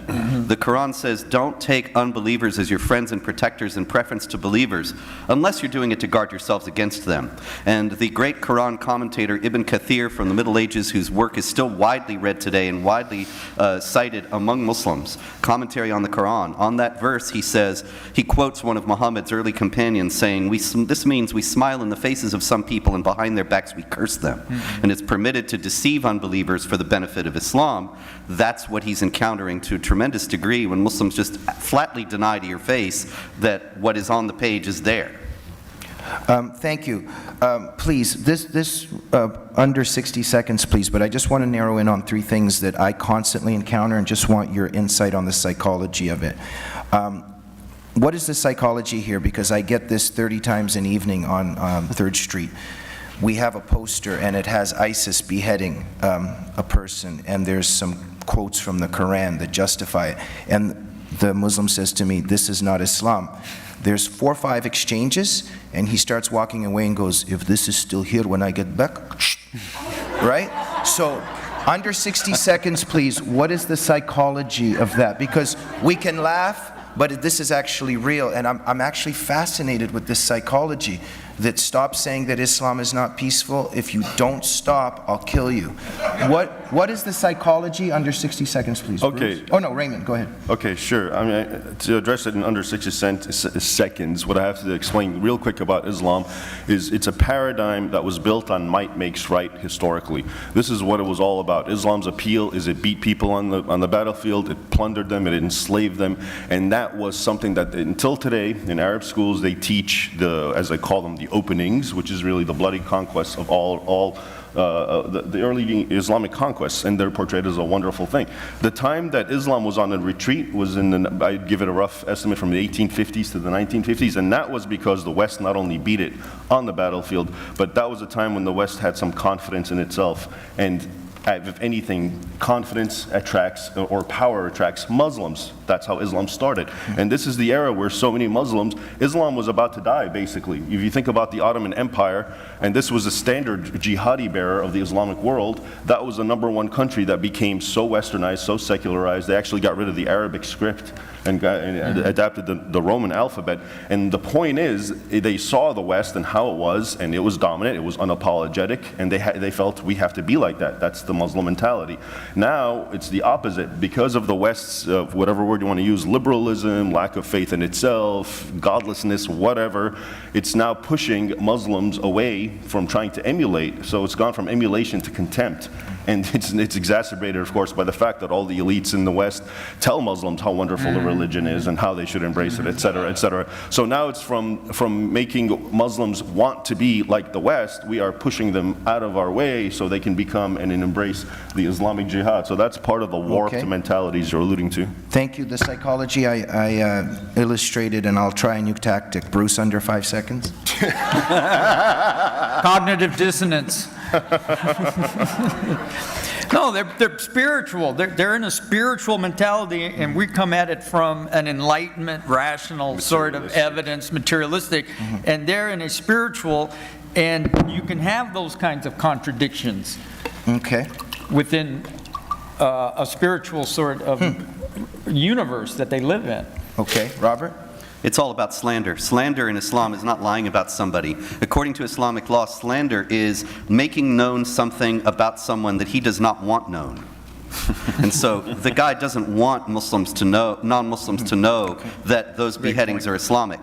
The Quran says, don't take unbelievers as your friends and protectors in preference to believers, unless you're doing it to guard yourselves against them. And the great Quran commentator Ibn Kathir from the Middle Ages, whose work is still widely read today and widely cited among Muslims, commentary on the Quran, on that verse he quotes one of Muhammad's early companions saying, this means we smile in the faces of some people and behind their backs we curse them. And it's permitted to deceive unbelievers for the benefit of Islam. That's what he's encountering to a tremendous degree when Muslims just flatly deny to your face that what is on the page is there. Thank you. Please, this under 60 seconds, please, but I just want to narrow in on 3 things that I constantly encounter and just want your insight on the psychology of it. What is the psychology here? Because I get this 30 times an evening on 3rd Street. We have a poster and it has ISIS beheading a person, and there's some quotes from the Quran that justify it. And the Muslim says to me, this is not Islam. There's 4 or 5 exchanges, and he starts walking away and goes, if this is still here when I get back, right? So, under 60 seconds, please, what is the psychology of that? Because we can laugh, but this is actually real, and I'm actually fascinated with this psychology that stop saying that Islam is not peaceful. If you don't stop, I'll kill you. What is the psychology? Under 60 seconds, please. Okay. Bruce? Oh no, Raymond, go ahead. Okay, sure. I mean, to address it in under 60 seconds, what I have to explain real quick about Islam is it's a paradigm that was built on might makes right historically. This is what it was all about. Islam's appeal is it beat people on the battlefield, it plundered them, it enslaved them, and that was something that until today in Arab schools they teach as I call them, the openings, which is really the bloody conquest of all the early Islamic conquests, and they're portrayed as a wonderful thing. The time that Islam was on a retreat was I'd give it a rough estimate from the 1850s to the 1950s, and that was because the West not only beat it on the battlefield, but that was a time when the West had some confidence in itself, and if anything, confidence attracts, or power attracts Muslims. That's how Islam started. And this is the era where so many Muslims, Islam was about to die, basically. If you think about the Ottoman Empire, and this was a standard jihadi bearer of the Islamic world, that was the #1 country that became so westernized, so secularized, they actually got rid of the Arabic script and adapted the Roman alphabet. And the point is, they saw the West and how it was, and it was dominant, it was unapologetic, and they felt we have to be like that. That's the Muslim mentality. Now, it's the opposite. Because of the West's, whatever word you want to use, liberalism, lack of faith in itself, godlessness, whatever, it's now pushing Muslims away from trying to emulate. So it's gone from emulation to contempt. And it's exacerbated, of course, by the fact that all the elites in the West tell Muslims how wonderful the religion is and how they should embrace it, et cetera, et cetera. So now it's from making Muslims want to be like the West, we are pushing them out of our way so they can become and embrace the Islamic Jihad. So that's part of the warped mentalities you're alluding to. Thank you. The psychology I illustrated, and I'll try a new tactic. Bruce, under 5 seconds. Cognitive dissonance. No, they're spiritual. They're in a spiritual mentality, and we come at it from an enlightenment, rational sort of evidence, materialistic, and they're in a spiritual, and you can have those kinds of contradictions within a spiritual sort of universe that they live in. Okay, Robert? It's all about slander. Slander in Islam is not lying about somebody. According to Islamic law, slander is making known something about someone that he does not want known. And so the guy doesn't want Muslims to know, non-Muslims to know that those beheadings are Islamic,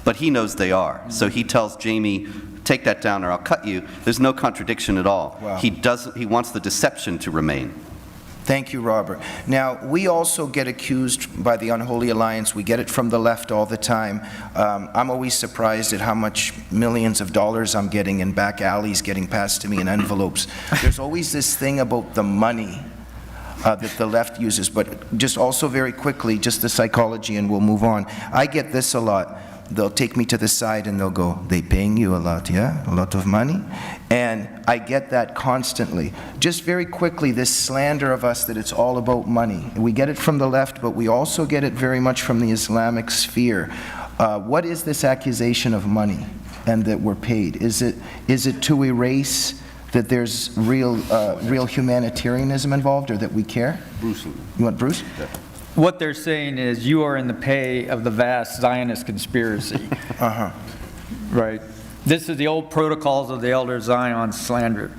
but he knows they are. So he tells Jamie, take that down or I'll cut you. There's no contradiction at all. Wow. He wants the deception to remain. Thank you, Robert. Now, we also get accused by the Unholy Alliance. We get it from the left all the time. I'm always surprised at how much millions of dollars I'm getting in back alleys getting passed to me in envelopes. There's always this thing about the money that the left uses, but just also very quickly, just the psychology, and we'll move on. I get this a lot. They'll take me to the side and they'll go, they paying you a lot, yeah? A lot of money? And I get that constantly. Just very quickly, this slander of us that it's all about money. We get it from the left, but we also get it very much from the Islamic sphere. What is this accusation of money? and that we're paid? Is it to erase that there's real humanitarianism involved, or that we care? Bruce. You want Bruce? Yeah. What they're saying is you are in the pay of the vast Zionist conspiracy. Right. This is the old protocols of the Elder Zion slander,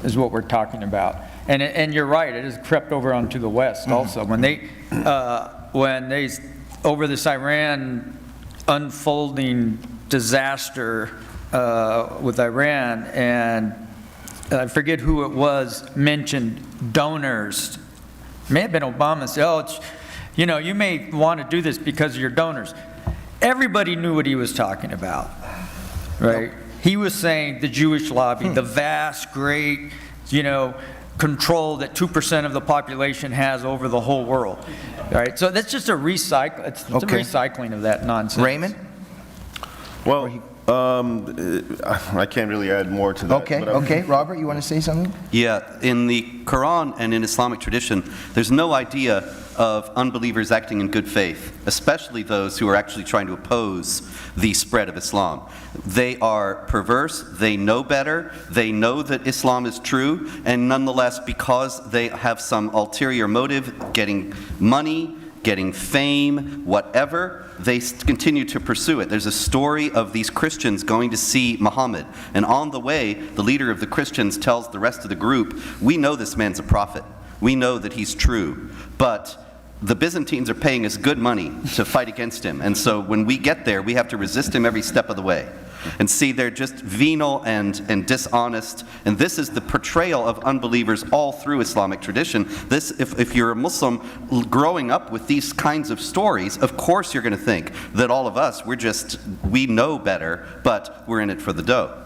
is what we're talking about. And you're right, it has crept over onto the West also. When they, over this Iran unfolding disaster with Iran, and I forget who it was, mentioned donors. May have been Obama said, oh, you may want to do this because of your donors. Everybody knew what he was talking about, right? He was saying the Jewish lobby, the vast, great, control that 2% of the population has over the whole world, right? So that's just a recycle. It's a recycling of that nonsense. Raymond? Well, I can't really add more to that. Okay. Robert, you want to say something? Yeah, in the Quran and in Islamic tradition, there's no idea of unbelievers acting in good faith, especially those who are actually trying to oppose the spread of Islam. They are perverse, they know better, they know that Islam is true, and nonetheless, because they have some ulterior motive, getting money, getting fame, whatever, they continue to pursue it. There's a story of these Christians going to see Muhammad, and on the way, the leader of the Christians tells the rest of the group, we know this man's a prophet. We know that he's true, but the Byzantines are paying us good money to fight against him, and so when we get there, we have to resist him every step of the way. And see, they're just venal and dishonest, and this is the portrayal of unbelievers all through Islamic tradition. This, if you're a Muslim growing up with these kinds of stories, of course you're going to think that all of us, we know better, but we're in it for the dough.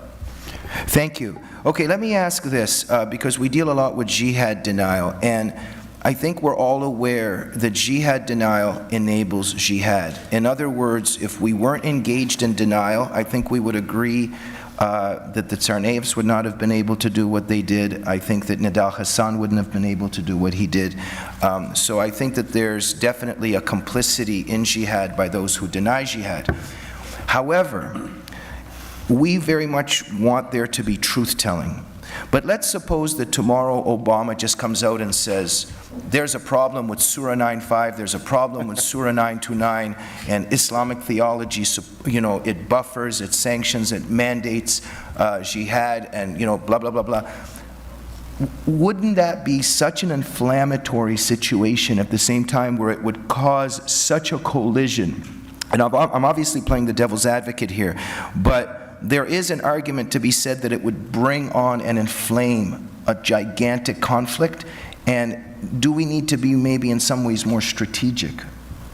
Thank you. Okay, let me ask this, because we deal a lot with jihad denial, and I think we're all aware that jihad denial enables jihad. In other words, if we weren't engaged in denial, I think we would agree that the Tsarnaevs would not have been able to do what they did. I think that Nidal Hassan wouldn't have been able to do what he did. So I think that there's definitely a complicity in jihad by those who deny jihad. However, we very much want there to be truth-telling. But let's suppose that tomorrow Obama just comes out and says, there's a problem with Surah 9.5, there's a problem with Surah 9.29, and Islamic theology, it buffers, it sanctions, it mandates jihad, and blah, blah, blah, blah. Wouldn't that be such an inflammatory situation at the same time where it would cause such a collision? And I'm obviously playing the devil's advocate here, but there is an argument to be said that it would bring on and inflame a gigantic conflict, and do we need to be maybe in some ways more strategic?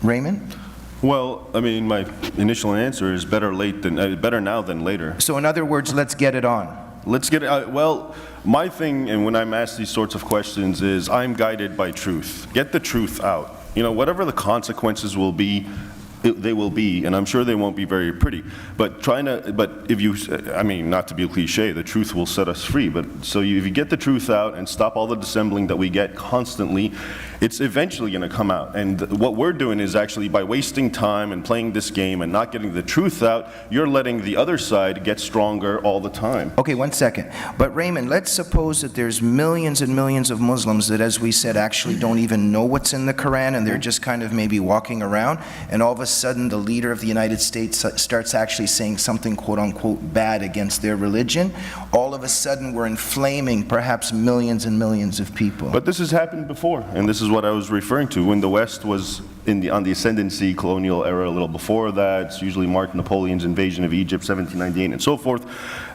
Raymond? Well, I mean, my initial answer is better now than later. So in other words, let's get it on. Let's get it, well, my thing, and when I'm asked these sorts of questions, is I'm guided by truth. Get the truth out. Whatever the consequences will be, they will be, and I'm sure they won't be very pretty. But if you, not to be a cliche, the truth will set us free. But if you get the truth out and stop all the dissembling that we get constantly, it's eventually going to come out. And what we're doing is actually, by wasting time and playing this game and not getting the truth out, you're letting the other side get stronger all the time. Okay, 1 second. But Raymond, let's suppose that there's millions and millions of Muslims that, as we said, actually don't even know what's in the Quran, and they're just kind of maybe walking around, and all of a sudden the leader of the United States starts actually saying something quote-unquote bad against their religion. All of a sudden we're inflaming perhaps millions and millions of people. But this has happened before, and this is what I was referring to. When the West was on the ascendancy, colonial era, a little before that, it's usually marked Napoleon's invasion of Egypt, 1798, and so forth.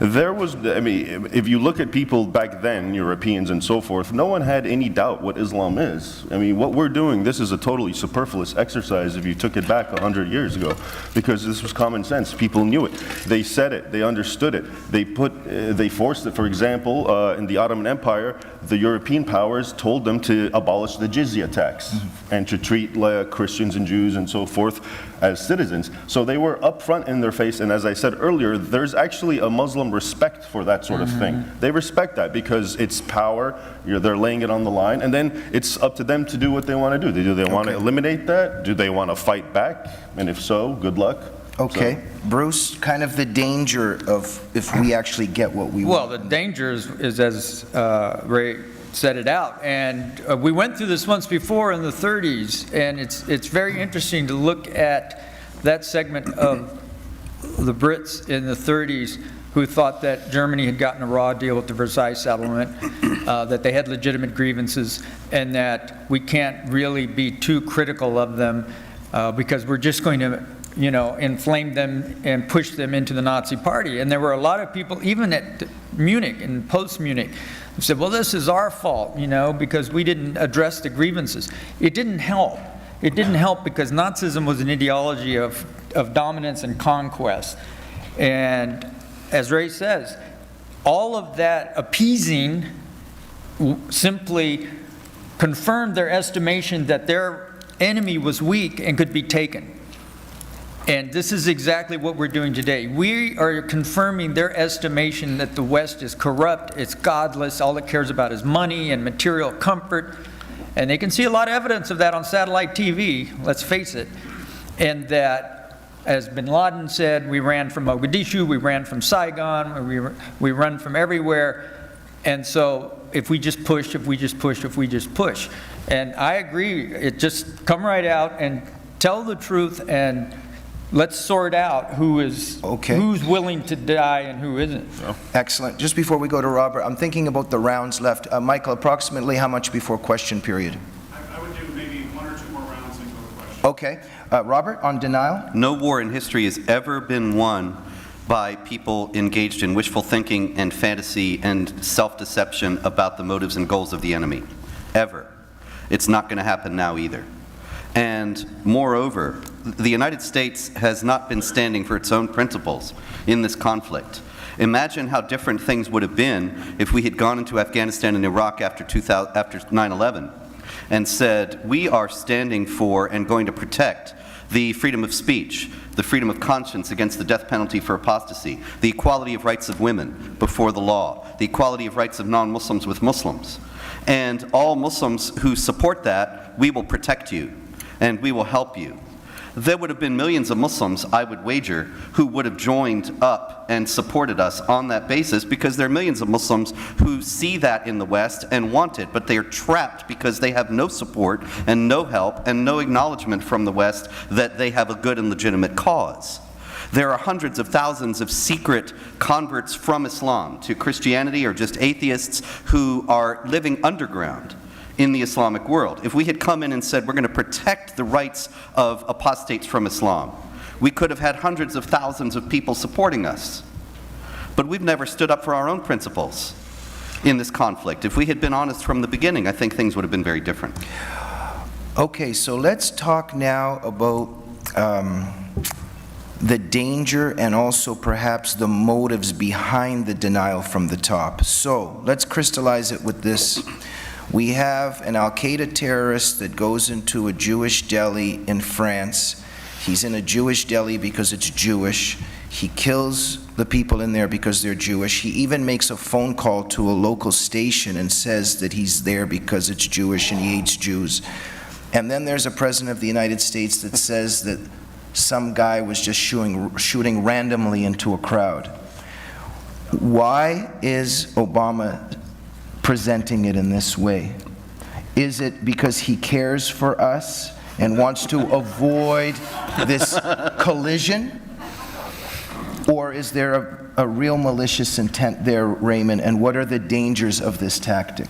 There was, if you look at people back then, Europeans and so forth, no one had any doubt what Islam is. What we're doing, this is a totally superfluous exercise if you took it back 100 years ago, because this was common sense. People knew it. They said it. They understood it. They forced it. For example, in the Ottoman Empire, the European powers told them to abolish the jizya tax and to treat Christians and Jews and so forth as citizens. So they were upfront in their face, and as I said earlier, there's actually a Muslim respect for that sort of thing. They respect that because it's power, they're laying it on the line, and then it's up to them to do what they want to do. Do they want to eliminate that? Do they want to fight back? And if so, good luck. Okay. Bruce, kind of the danger of if we actually get what we Well, want. the danger is as Ray said it out, and we went through this once before in the 30s, and it's very interesting to look at that segment of the Brits in the 30s who thought that Germany had gotten a raw deal with the Versailles settlement, that they had legitimate grievances, and that we can't really be too critical of them because we're just going to, you know, inflame them and push them into the Nazi party. And there were a lot of people, even at Munich and post-Munich, who said, well, this is our fault, you know, because we didn't address the grievances. It didn't help. It didn't help because Nazism was an ideology of dominance and conquest. And as Ray says, all of that appeasing simply confirmed their estimation that their enemy was weak and could be taken. And this is exactly what we're doing today. We are confirming their estimation that the West is corrupt, it's godless, all it cares about is money and material comfort. And they can see a lot of evidence of that on satellite TV, let's face it. And that, as bin Laden said, we ran from Mogadishu, we ran from Saigon, we run from everywhere. And so if we just push, if we just push, if we just push. And I agree, it just come right out and tell the truth, and let's sort out who's willing to die and who isn't. Excellent. Just before we go to Robert, I'm thinking about the rounds left. Michael, approximately how much before question period? I would do maybe 1 or 2 more rounds and go to questions. Okay. Robert, on denial? No war in history has ever been won by people engaged in wishful thinking and fantasy and self-deception about the motives and goals of the enemy. Ever. It's not going to happen now either. And moreover, the United States has not been standing for its own principles in this conflict. Imagine how different things would have been if we had gone into Afghanistan and Iraq after 9/11 and said, we are standing for and going to protect the freedom of speech, the freedom of conscience against the death penalty for apostasy, the equality of rights of women before the law, the equality of rights of non-Muslims with Muslims. And all Muslims who support that, we will protect you and we will help you. There would have been millions of Muslims, I would wager, who would have joined up and supported us on that basis, because there are millions of Muslims who see that in the West and want it, but they are trapped because they have no support and no help and no acknowledgement from the West that they have a good and legitimate cause. There are hundreds of thousands of secret converts from Islam to Christianity, or just atheists who are living underground in the Islamic world. If we had come in and said, we're going to protect the rights of apostates from Islam, we could have had hundreds of thousands of people supporting us. But we've never stood up for our own principles in this conflict. If we had been honest from the beginning, I think things would have been very different. Okay, so let's talk now about the danger and also perhaps the motives behind the denial from the top. So let's crystallize it with this. We have an Al-Qaeda terrorist that goes into a Jewish deli in France. He's in a Jewish deli because it's Jewish. He kills the people in there because they're Jewish. He even makes a phone call to a local station and says that he's there because it's Jewish and he hates Jews. And then there's a president of the United States that says that some guy was just shooting randomly into a crowd. Why is Obama presenting it in this way? Is it because he cares for us and wants to avoid this collision? Or is there a real malicious intent there, Raymond? And what are the dangers of this tactic?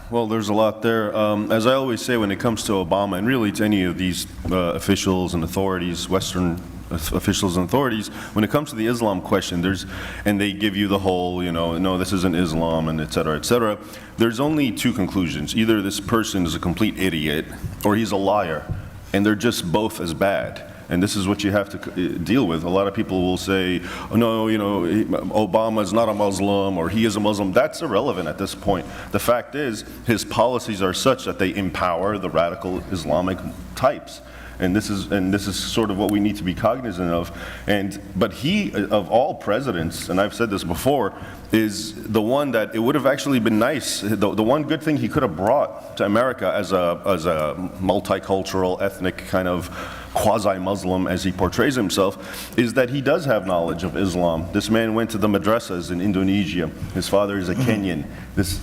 Well, there's a lot there. As I always say, when it comes to Obama, and really to any of these officials and authorities, Western officials and authorities, when it comes to the Islam question, and they give you the whole, no, this isn't Islam, and et cetera, there's only 2 conclusions. Either this person is a complete idiot, or he's a liar, and they're just both as bad. And this is what you have to deal with. A lot of people will say, oh, no, Obama is not a Muslim, or he is a Muslim. That's irrelevant at this point. The fact is, his policies are such that they empower the radical Islamic types. And this is sort of what we need to be cognizant of. But he, of all presidents, and I've said this before, is the one that it would have actually been nice. The one good thing he could have brought to America as a multicultural, ethnic kind of quasi-Muslim Muslim as he portrays himself, is that he does have knowledge of Islam. This man went to the madrasas in Indonesia. His father is a Kenyan.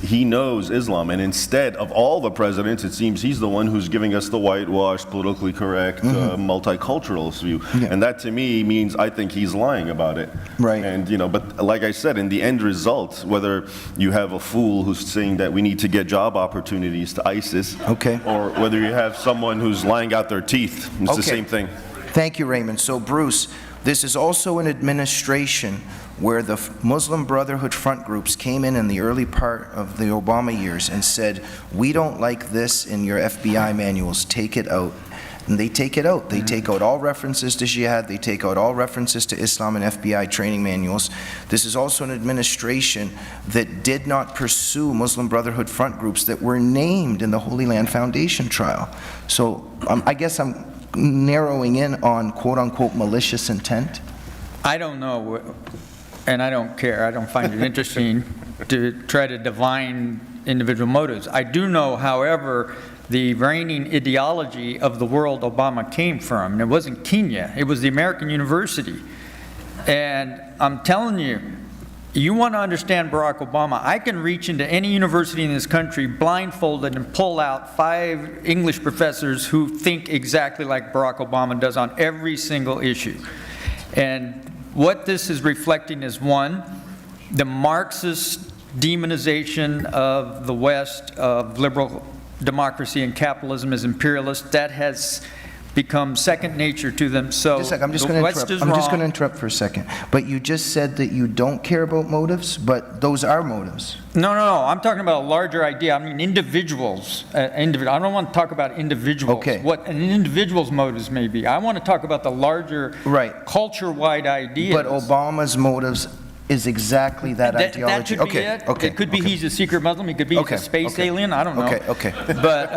He knows Islam, and instead of all the presidents, it seems he's the one who's giving us the whitewashed, politically correct, multiculturalist view. Yeah. And that to me means I think he's lying about it. Right. And but like I said, in the end result, whether you have a fool who's saying that we need to get job opportunities to ISIS, Okay. or whether you have someone who's lying out their teeth, it's Okay. the same thing. Thank you, Raymond. So, Bruce, this is also an administration where the Muslim Brotherhood front groups came in the early part of the Obama years and said, we don't like this in your FBI manuals, take it out. And they take it out. They take out all references to Jihad. They take out all references to Islam and FBI training manuals. This is also an administration that did not pursue Muslim Brotherhood front groups that were named in the Holy Land Foundation trial. So I guess I'm narrowing in on quote-unquote malicious intent. I don't know, and I don't care. I don't find it interesting to try to divine individual motives. I do know, however, the reigning ideology of the world Obama came from. And it wasn't Kenya, it was the American university. And I'm telling you, you want to understand Barack Obama, I can reach into any university in this country blindfolded and pull out 5 English professors who think exactly like Barack Obama does on every single issue. And what this is reflecting is, one, the Marxist demonization of the West, of liberal democracy and capitalism as imperialist. That has become second nature to them. So Just a second, I'm just the going to West interrupt. is I'm just wrong. going to interrupt for a second. But you just said that you don't care about motives, but those are motives. No. I'm talking about a larger idea. I mean, individuals. I don't want to talk about individuals. Okay. What an individual's motives may be. I want to talk about the larger, Right. culture-wide ideas. But Obama's motives is exactly that That ideology. could be it. Okay. It could be he's a secret Muslim. He could be Okay, he's a space okay. alien. I don't know. Okay. But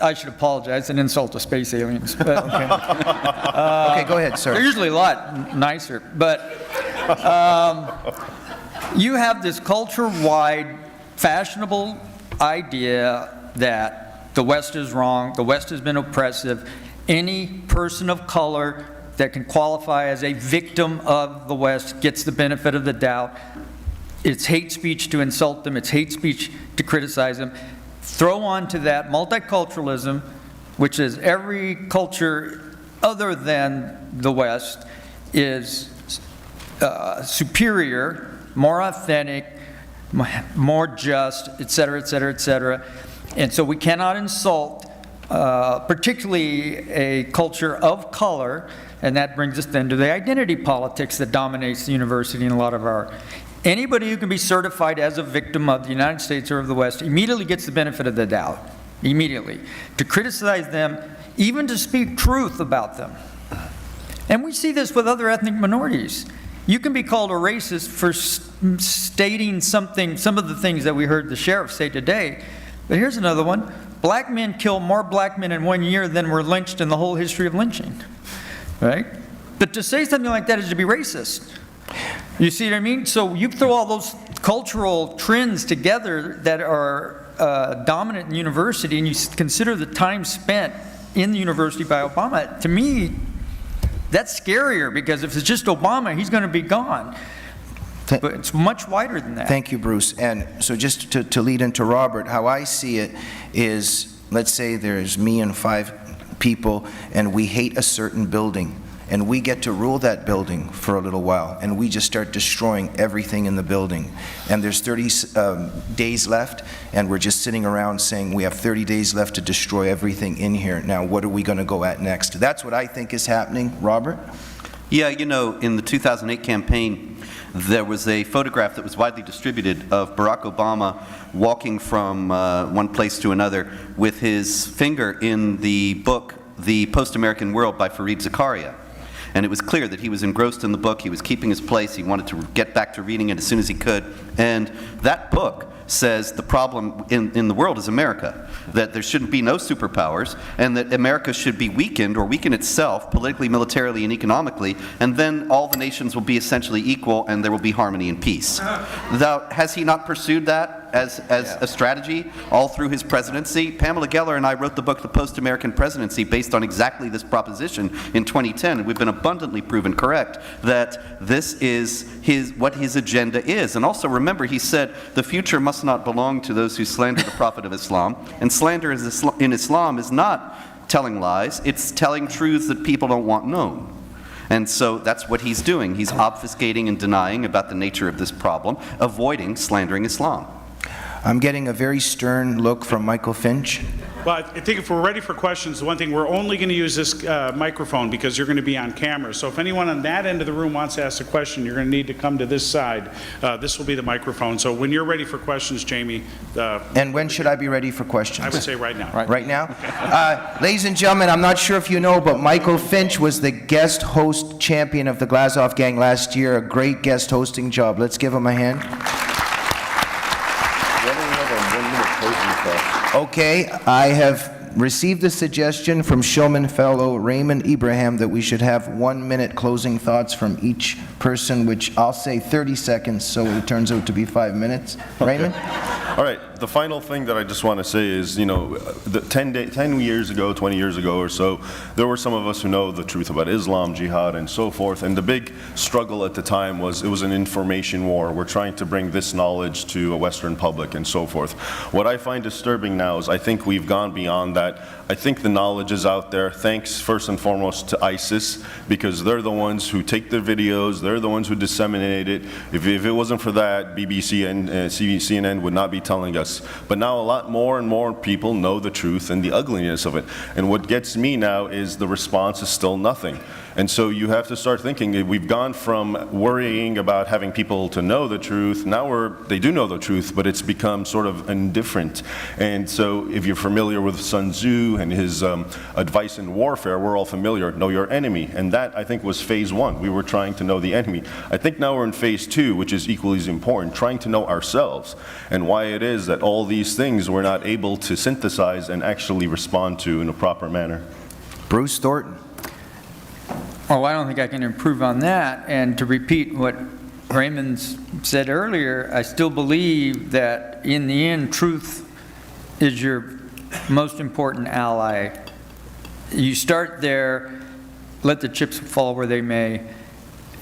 I should apologize. It's an insult to space aliens. But, Okay, go ahead, they're sir. usually a lot nicer. But you have this culture-wide, fashionable idea that the West is wrong, the West has been oppressive. Any person of color that can qualify as a victim of the West gets the benefit of the doubt. It's hate speech to insult them. It's hate speech to criticize them. Throw onto that multiculturalism, which is every culture other than the West is superior, more authentic, more just, et cetera, et cetera, et cetera. And so we cannot insult particularly a culture of color, and that brings us then to the identity politics that dominates the university and a lot of our. Anybody who can be certified as a victim of the United States or of the West immediately gets the benefit of the doubt, immediately. To criticize them, even to speak truth about them. And we see this with other ethnic minorities. You can be called a racist for stating something, some of the things that we heard the sheriff say today. But here's another one. Black men kill more black men in 1 year than were lynched in the whole history of lynching. Right? But to say something like that is to be racist. You see what I mean? So you throw all those cultural trends together that are dominant in university, and you consider the time spent in the university by Obama. To me, that's scarier, because if it's just Obama, he's going to be gone. But it's much wider than that. Thank you, Bruce. And so just to lead into Robert, how I see it is, let's say there's me and 5 people, and we hate a certain building, and we get to rule that building for a little while, and we just start destroying everything in the building. And there's 30 days left, and we're just sitting around saying we have 30 days left to destroy everything in here. Now, what are we going to go at next? That's what I think is happening. Robert? Yeah, you know, in the 2008 campaign, there was a photograph that was widely distributed of Barack Obama walking from one place to another with his finger in the book, The Post-American World by Fareed Zakaria. And it was clear that he was engrossed in the book, he was keeping his place, he wanted to get back to reading it as soon as he could. And that book says the problem in the world is America, that there shouldn't be no superpowers, and that America should be weakened or weaken itself politically, militarily, and economically, and then all the nations will be essentially equal and there will be harmony and peace. Now, has he not pursued that? as a strategy all through his presidency. Pamela Geller and I wrote the book, The Post-American Presidency, based on exactly this proposition in 2010. And we've been abundantly proven correct that this is what his agenda is. And also remember, he said, the future must not belong to those who slander the Prophet of Islam. And slander in Islam is not telling lies, it's telling truths that people don't want known. And so that's what he's doing. He's obfuscating and denying about the nature of this problem, avoiding slandering Islam. I'm getting a very stern look from Michael Finch. Well, I think if we're ready for questions, the one thing, we're only going to use this microphone because you're going to be on camera. So if anyone on that end of the room wants to ask a question, you're going to need to come to this side. This will be the microphone. So when you're ready for questions, Jamie. And when should I be ready for questions? I would say right now. Right now? Ladies and gentlemen, I'm not sure if you know, but Michael Finch was the guest host champion of the Glazoff Gang last year. A great guest hosting job. Let's give him a hand. Okay, I have received a suggestion from Showman fellow Raymond Ibrahim that we should have 1 minute closing thoughts from each person, which I'll say 30 seconds, so it turns out to be 5 minutes. Raymond? All right, the final thing that I just want to say is, 10 years ago, 20 years ago or so, there were some of us who know the truth about Islam, jihad, and so forth, and the big struggle at the time was it was an information war. We're trying to bring this knowledge to a Western public and so forth. What I find disturbing now is I think we've gone beyond that. I think the knowledge is out there, thanks first and foremost to ISIS, because they're the ones who take the videos, they're the ones who disseminate it. If it wasn't for that, BBC and CNN would not be telling us. But now a lot more and more people know the truth and the ugliness of it. And what gets me now is the response is still nothing. And so you have to start thinking, we've gone from worrying about having people to know the truth, now they do know the truth, but it's become sort of indifferent. And so if you're familiar with Sun Tzu and his advice in warfare, we're all familiar, know your enemy. And that, I think, was phase one. We were trying to know the enemy. I think now we're in phase two, which is equally as important, trying to know ourselves and why it is that all these things we're not able to synthesize and actually respond to in a proper manner. Bruce Thornton. Oh, I don't think I can improve on that. And to repeat what Raymond said earlier, I still believe that in the end, truth is your most important ally. You start there, let the chips fall where they may,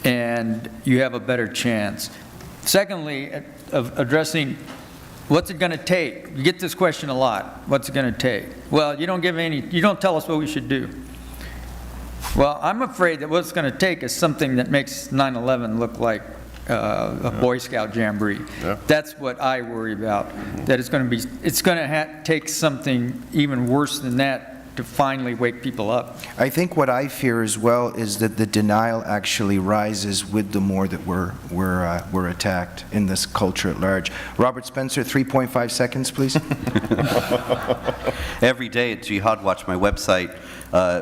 and you have a better chance. Secondly, of addressing what's it going to take? You get this question a lot. What's it going to take? Well, you don't tell us what we should do. Well, I'm afraid that what it's going to take is something that makes 9/11 look like a Boy Scout jamboree. Yeah. That's what I worry about. That it's going to take something even worse than that to finally wake people up. I think what I fear as well is that the denial actually rises with the more that we're attacked in this culture at large. Robert Spencer, 3.5 seconds, please. Every day at Jihad Watch, my website,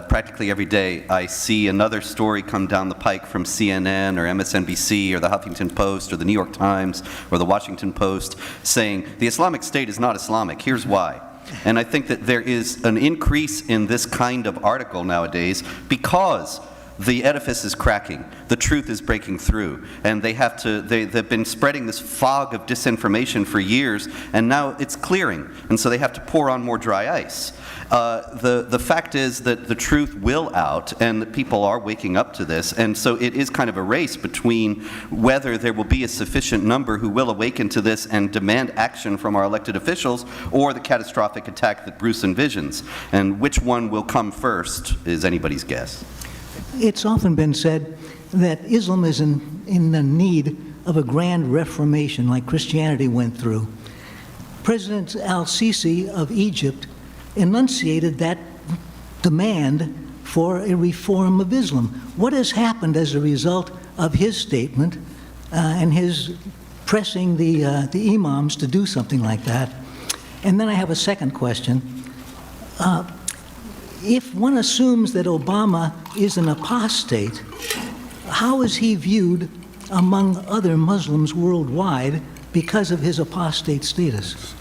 practically every day, I see another story come down the pike from CNN or MSNBC or the Huffington Post or the New York Times or the Washington Post saying, the Islamic State is not Islamic, here's why. And I think that there is an increase in this kind of article nowadays because the edifice is cracking, the truth is breaking through, and they've been spreading this fog of disinformation for years, and now it's clearing, and so they have to pour on more dry ice. The fact is that the truth will out, and that people are waking up to this, and so it is kind of a race between whether there will be a sufficient number who will awaken to this and demand action from our elected officials, or the catastrophic attack that Bruce envisions. And which one will come first is anybody's guess. It's often been said that Islam is in the need of a grand reformation like Christianity went through. President al-Sisi of Egypt enunciated that demand for a reform of Islam. What has happened as a result of his statement and his pressing the imams to do something like that? And then I have a second question. If one assumes that Obama is an apostate, how is he viewed among other Muslims worldwide because of his apostate status?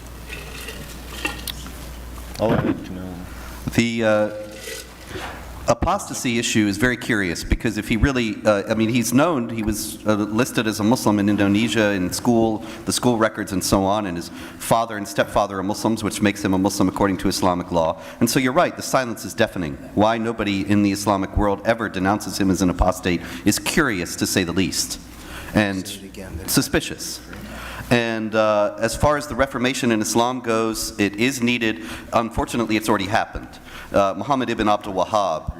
apostasy issue is very curious, because if he really, I mean, he's known, he was listed as a Muslim in Indonesia in school, the school records and so on, and his father and stepfather are Muslims, which makes him a Muslim according to Islamic law. And so you're right, the silence is deafening. Why nobody in the Islamic world ever denounces him as an apostate is curious, to say the least, and suspicious. And as far as the Reformation in Islam goes, it is needed. Unfortunately, it's already happened. Muhammad ibn Abdul Wahhab,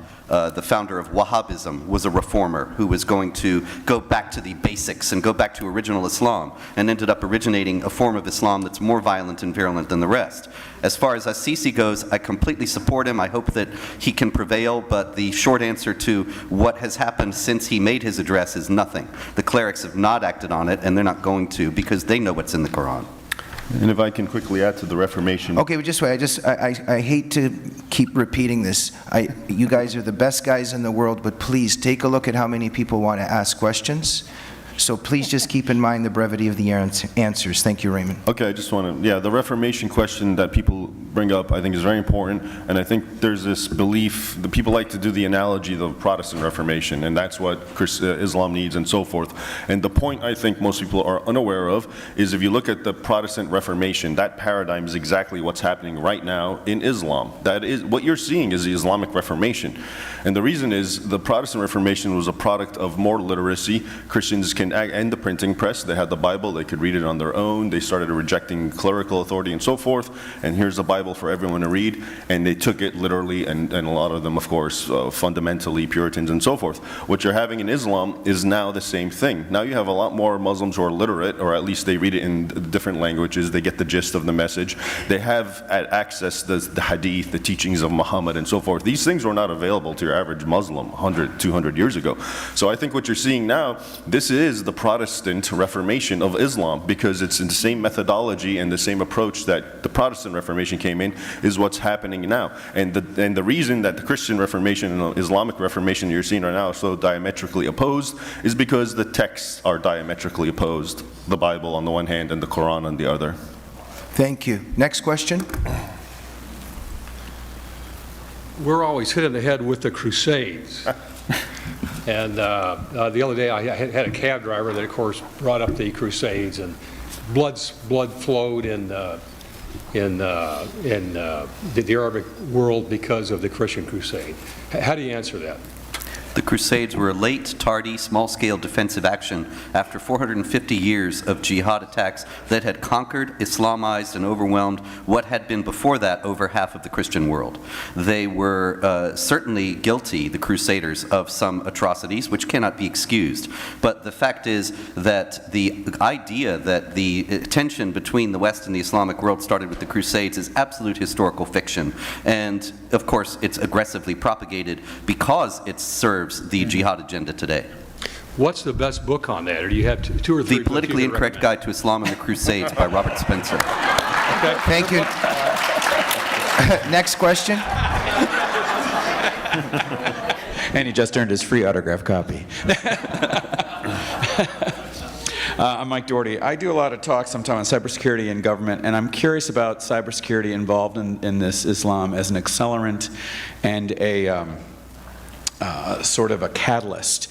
the founder of Wahhabism, was a reformer who was going to go back to the basics and go back to original Islam, and ended up originating a form of Islam that's more violent and virulent than the rest. As far as Assisi goes, I completely support him. I hope that he can prevail, but the short answer to what has happened since he made his address is nothing. The clerics have not acted on it, and they're not going to, because they know what's in the Quran. And if I can quickly add to the Reformation. Okay, but just wait. I hate to keep repeating this. You guys are the best guys in the world, but please take a look at how many people want to ask questions. So please just keep in mind the brevity of the answers. Thank you, Raymond. Okay, I just want to, yeah, the Reformation question that people bring up, I think is very important, and I think there's this belief, the people like to do the analogy of the Protestant Reformation, and that's what Islam needs and so forth. And the point I think most people are unaware of is, if you look at the Protestant Reformation, that paradigm is exactly what's happening right now in Islam. That is, what you're seeing is the Islamic Reformation. And the reason is, the Protestant Reformation was a product of more literacy. Christians can, and the printing press, they had the Bible, they could read it on their own, they started rejecting clerical authority and so forth, and here's the Bible for everyone to read, and they took it literally, and a lot of them, of course, fundamentally Puritans and so forth. What you're having in Islam is now the same thing. Now you have a lot more Muslims who are literate, or at least they read it in different languages, they get the gist of the message, they have access to the hadith, the teachings of Muhammad and so forth. These things were not available to your average Muslim 100, 200 years ago. So I think what you're seeing now, this is the Protestant Reformation of Islam, because it's in the same methodology and the same approach that the Protestant Reformation came in, is what's happening now. And the reason that the Christian Reformation and the Islamic Reformation you're seeing right now are so diametrically opposed is because the texts are diametrically opposed. The Bible on the one hand and the Quran on the other. Thank you. Next question. We're always hit in the head with the Crusades. And the other day I had a cab driver that, of course, brought up the Crusades, and blood flowed in the Arabic world because of the Christian crusade. How do you answer that? The Crusades were a late, tardy, small-scale defensive action after 450 years of jihad attacks that had conquered, Islamized, and overwhelmed what had been before that over half of the Christian world. They were certainly guilty, the Crusaders, of some atrocities, which cannot be excused. But the fact is that the idea that the tension between the West and the Islamic world started with the Crusades is absolute historical fiction. And, of course, it's aggressively propagated because it serves the jihad agenda today. What's the best book on that? Or do you have two or three? The Politically Incorrect Guide to Islam and the Crusades by Robert Spencer. Okay. Thank you. Next question. And he just earned his free autograph copy. I'm Mike Doherty. I do a lot of talks sometimes on cybersecurity and government, and I'm curious about cybersecurity involved in this Islam as an accelerant and a sort of a catalyst.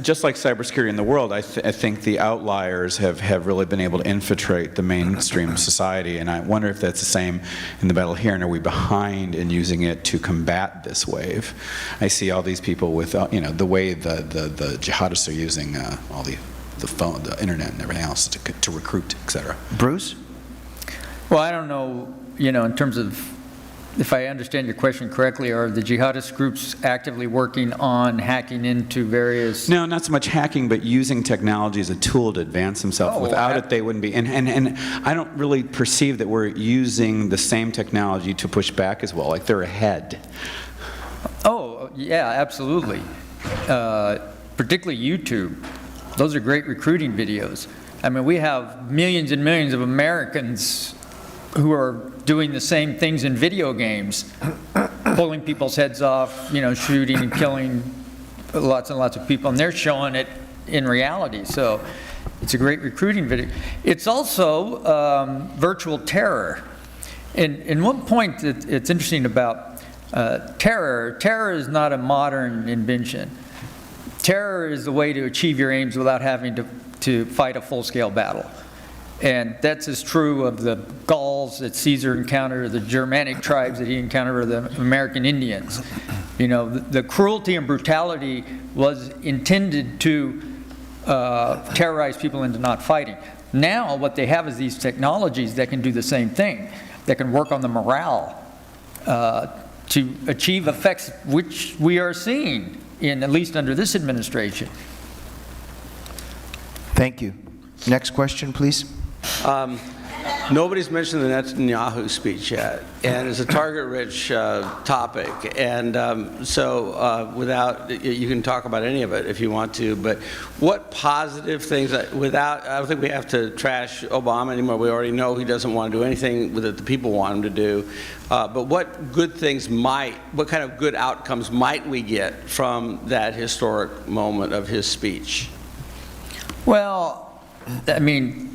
Just like cybersecurity in the world, I think the outliers have really been able to infiltrate the mainstream society, and I wonder if that's the same in the battle here, and are we behind in using it to combat this wave? I see all these people with, the way the jihadists are using all the phone, the internet and everything else to recruit, et cetera. Bruce? Well, I don't know, in terms of, if I understand your question correctly, are the jihadist groups actively working on hacking into various... No, not so much hacking, but using technology as a tool to advance themselves. Without it, they wouldn't be. And I don't really perceive that we're using the same technology to push back as well, like they're ahead. Oh, yeah, absolutely. Particularly YouTube. Those are great recruiting videos. I mean, we have millions and millions of Americans who are doing the same things in video games, pulling people's heads off, shooting and killing lots and lots of people, and they're showing it in reality. So it's a great recruiting video. It's also virtual terror. And one point that it's interesting about Terror is not a modern invention. Terror is the way to achieve your aims without having to fight a full-scale battle. And that's as true of the Gauls that Caesar encountered, or the Germanic tribes that he encountered, or the American Indians. You know, the cruelty and brutality was intended to terrorize people into not fighting. Now what they have is these technologies that can do the same thing, that can work on the morale to achieve effects which we are seeing, at least under this administration. Thank you. Next question, please. Nobody's mentioned the Netanyahu speech yet, and it's a target-rich topic. And so you can talk about any of it if you want to, but what positive things, I don't think we have to trash Obama anymore. We already know he doesn't want to do anything that the people want him to do. But what good things what kind of good outcomes might we get from that historic moment of his speech? Well, I mean,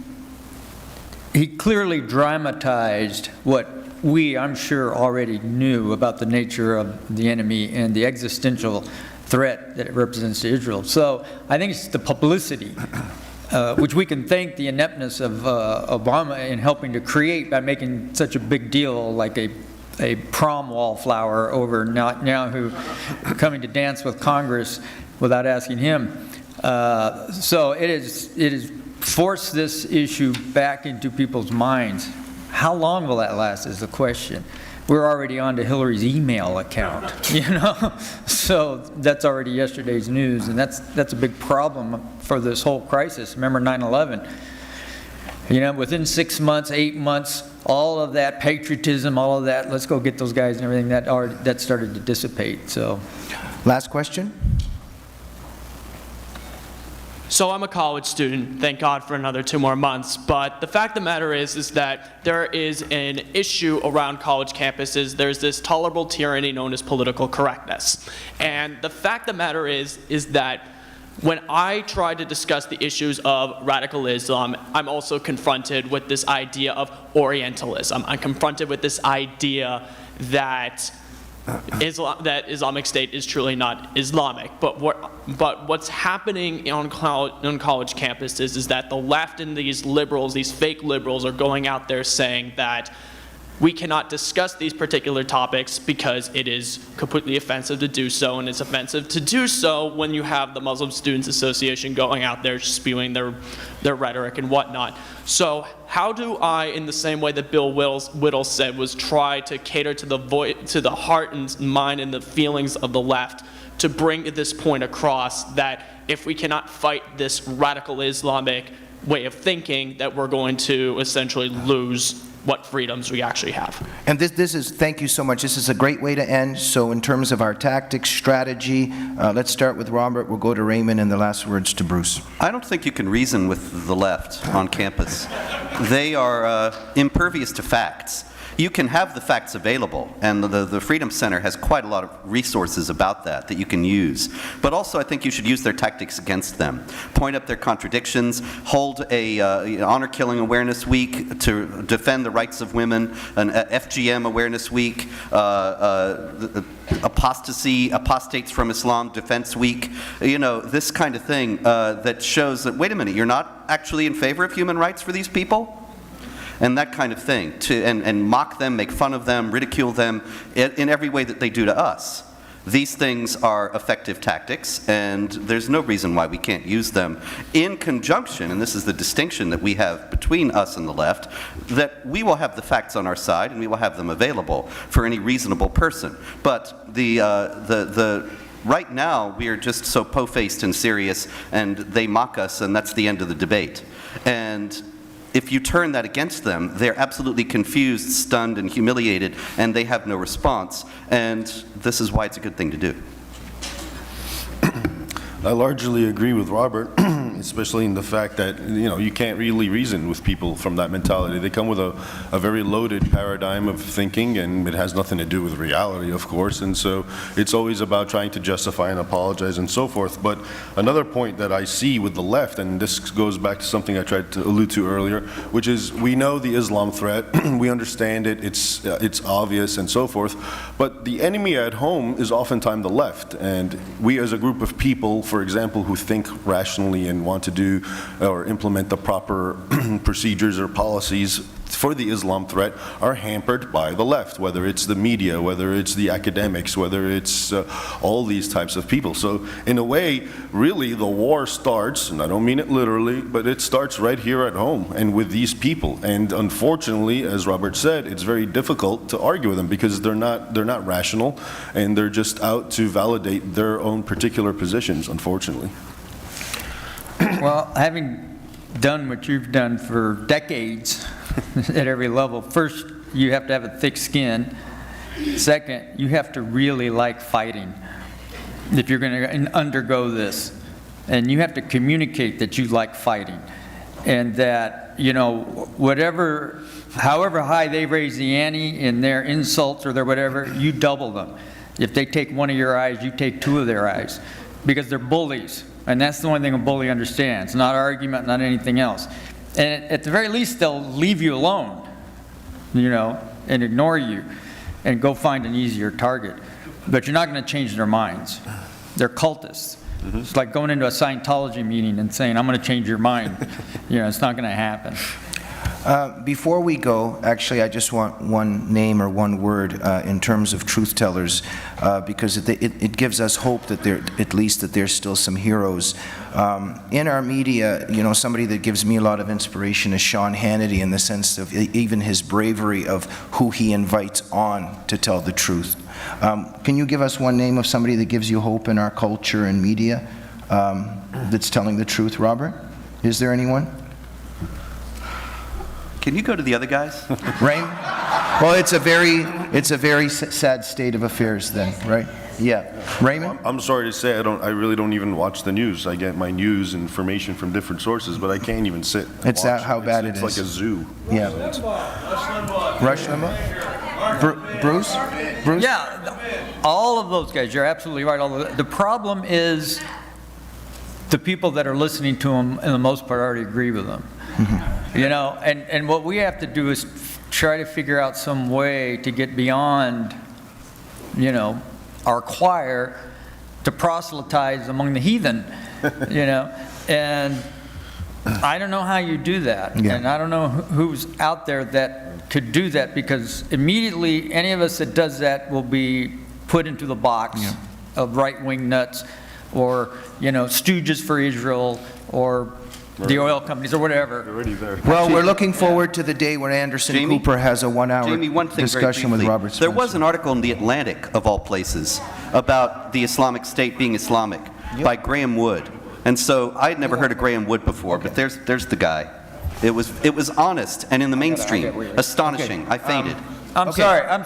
he clearly dramatized what we, I'm sure, already knew about the nature of the enemy and the existential threat that it represents to Israel. So I think it's the publicity, which we can thank the ineptness of Obama in helping to create by making such a big deal, like a prom wallflower over Netanyahu coming to dance with Congress without asking him. So it is forced this issue back into people's minds. How long will that last is the question. We're already on to Hillary's email account, you know? So that's already yesterday's news, and that's a big problem for this whole crisis. Remember 9/11? You know, within 6 months, 8 months, all of that patriotism, all of that, let's go get those guys and everything, that started to dissipate, so. Last question. So I'm a college student, thank God for another 2 more months, but the fact of the matter is that there is an issue around college campuses. There's this tolerable tyranny known as political correctness. And the fact of the matter is that when I try to discuss the issues of radical Islam, I'm also confronted with this idea of Orientalism. I'm confronted with this idea that Islamic State is truly not Islamic. But what's happening on college campuses is that the left and these liberals, these fake liberals, are going out there saying that we cannot discuss these particular topics because it is completely offensive to do so, and it's offensive to do so when you have the Muslim Students Association going out there spewing their rhetoric and whatnot. So how do I, in the same way that Bill Whittle said, was try to cater to the heart and mind and the feelings of the left to bring this point across that if we cannot fight this radical Islamic way of thinking, that we're going to essentially lose what freedoms we actually have. And this is, thank you so much. This is a great way to end. So in terms of our tactics, strategy, let's start with Robert. We'll go to Raymond, and the last words to Bruce. I don't think you can reason with the left on campus. They are impervious to facts. You can have the facts available, and the Freedom Center has quite a lot of resources about that you can use. But also I think you should use their tactics against them. Point up their contradictions, hold a Honor Killing Awareness Week to defend the rights of women, an FGM Awareness Week, Apostates from Islam Defense Week, you know, this kind of thing that shows that, wait a minute, you're not actually in favor of human rights for these people? And that kind of thing, and mock them, make fun of them, ridicule them in every way that they do to us. These things are effective tactics, and there's no reason why we can't use them in conjunction, and this is the distinction that we have between us and the left, that we will have the facts on our side and we will have them available for any reasonable person. But right now we are just so po-faced and serious, and they mock us, and that's the end of the debate. And if you turn that against them, they're absolutely confused, stunned, and humiliated, and they have no response. And this is why it's a good thing to do. I largely agree with Robert. especially in the fact that, you can't really reason with people from that mentality. They come with a very loaded paradigm of thinking, and it has nothing to do with reality, of course, and so it's always about trying to justify and apologize and so forth. But another point that I see with the left, and this goes back to something I tried to allude to earlier, which is we know the Islam threat, we understand it, it's obvious and so forth, but the enemy at home is oftentimes the left, and we as a group of people, for example, who think rationally and want to do or implement the proper procedures or policies for the Islam threat are hampered by the left, whether it's the media, whether it's the academics, whether it's all these types of people. So in a way, really the war starts, and I don't mean it literally, but it starts right here at home and with these people. And unfortunately, as Robert said, it's very difficult to argue with them because they're not rational, and they're just out to validate their own particular positions, unfortunately. Well, having done what you've done for decades at every level, first, you have to have a thick skin. Second, you have to really like fighting if you're going to undergo this. And you have to communicate that you like fighting. And that, however high they raise the ante in their insults or their whatever, you double them. If they take one of your eyes, you take two of their eyes. Because they're bullies. And that's the only thing a bully understands. Not argument, not anything else. And at the very least, they'll leave you alone, and ignore you, and go find an easier target. But you're not going to change their minds. They're cultists. It's like going into a Scientology meeting and saying, I'm going to change your mind. It's not going to happen. Before we go, actually, I just want one name or one word in terms of truth tellers, because it gives us hope that at least that there's still some heroes. In our media, somebody that gives me a lot of inspiration is Sean Hannity, in the sense of even his bravery of who he invites on to tell the truth. Can you give us one name of somebody that gives you hope in our culture and media that's telling the truth, Robert? Is there anyone? Can you go to the other guys? Raymond? Well, it's a very sad state of affairs then, right? Yeah. Raymond? I'm sorry to say, I really don't even watch the news. I get my news information from different sources, but I can't even sit and It's watch how bad it is. It's like a zoo. Yeah. Rush Limbaugh? Bruce? Yeah, all of those guys, you're absolutely right. The problem is the people that are listening to them, in the most part, already agree with them. And what we have to do is try to figure out some way to get beyond, our choir to proselytize among the heathen, and I don't know how you do that. Yeah. And I don't know who's out there that could do that, because immediately any of us that does that will be put into the box of right-wing nuts, or, stooges for Israel, or the oil companies, or whatever. Already there. Well, we're looking forward to the day when Anderson Jamie? Cooper has a one-hour Jamie, one thing very discussion with briefly. Robert Spencer. There was an article in The Atlantic, of all places, about the Islamic State being Islamic by Graham Wood. And so I had never heard of Graham Wood before, but there's the guy. It was honest and in the mainstream. Astonishing. I fainted. I'm sorry. I'm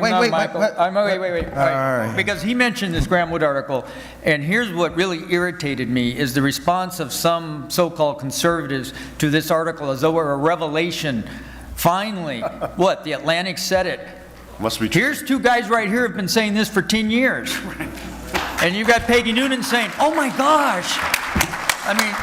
Wait, not wait, Michael. wait. All right. Because he mentioned this Graham Wood article, and here's what really irritated me is the response of some so-called conservatives to this article as though it were a revelation. Finally, what? The Atlantic said it. Must be true. Here's two guys right here who have been saying this for 10 years. And you've got Peggy Noonan saying, oh my gosh. I mean,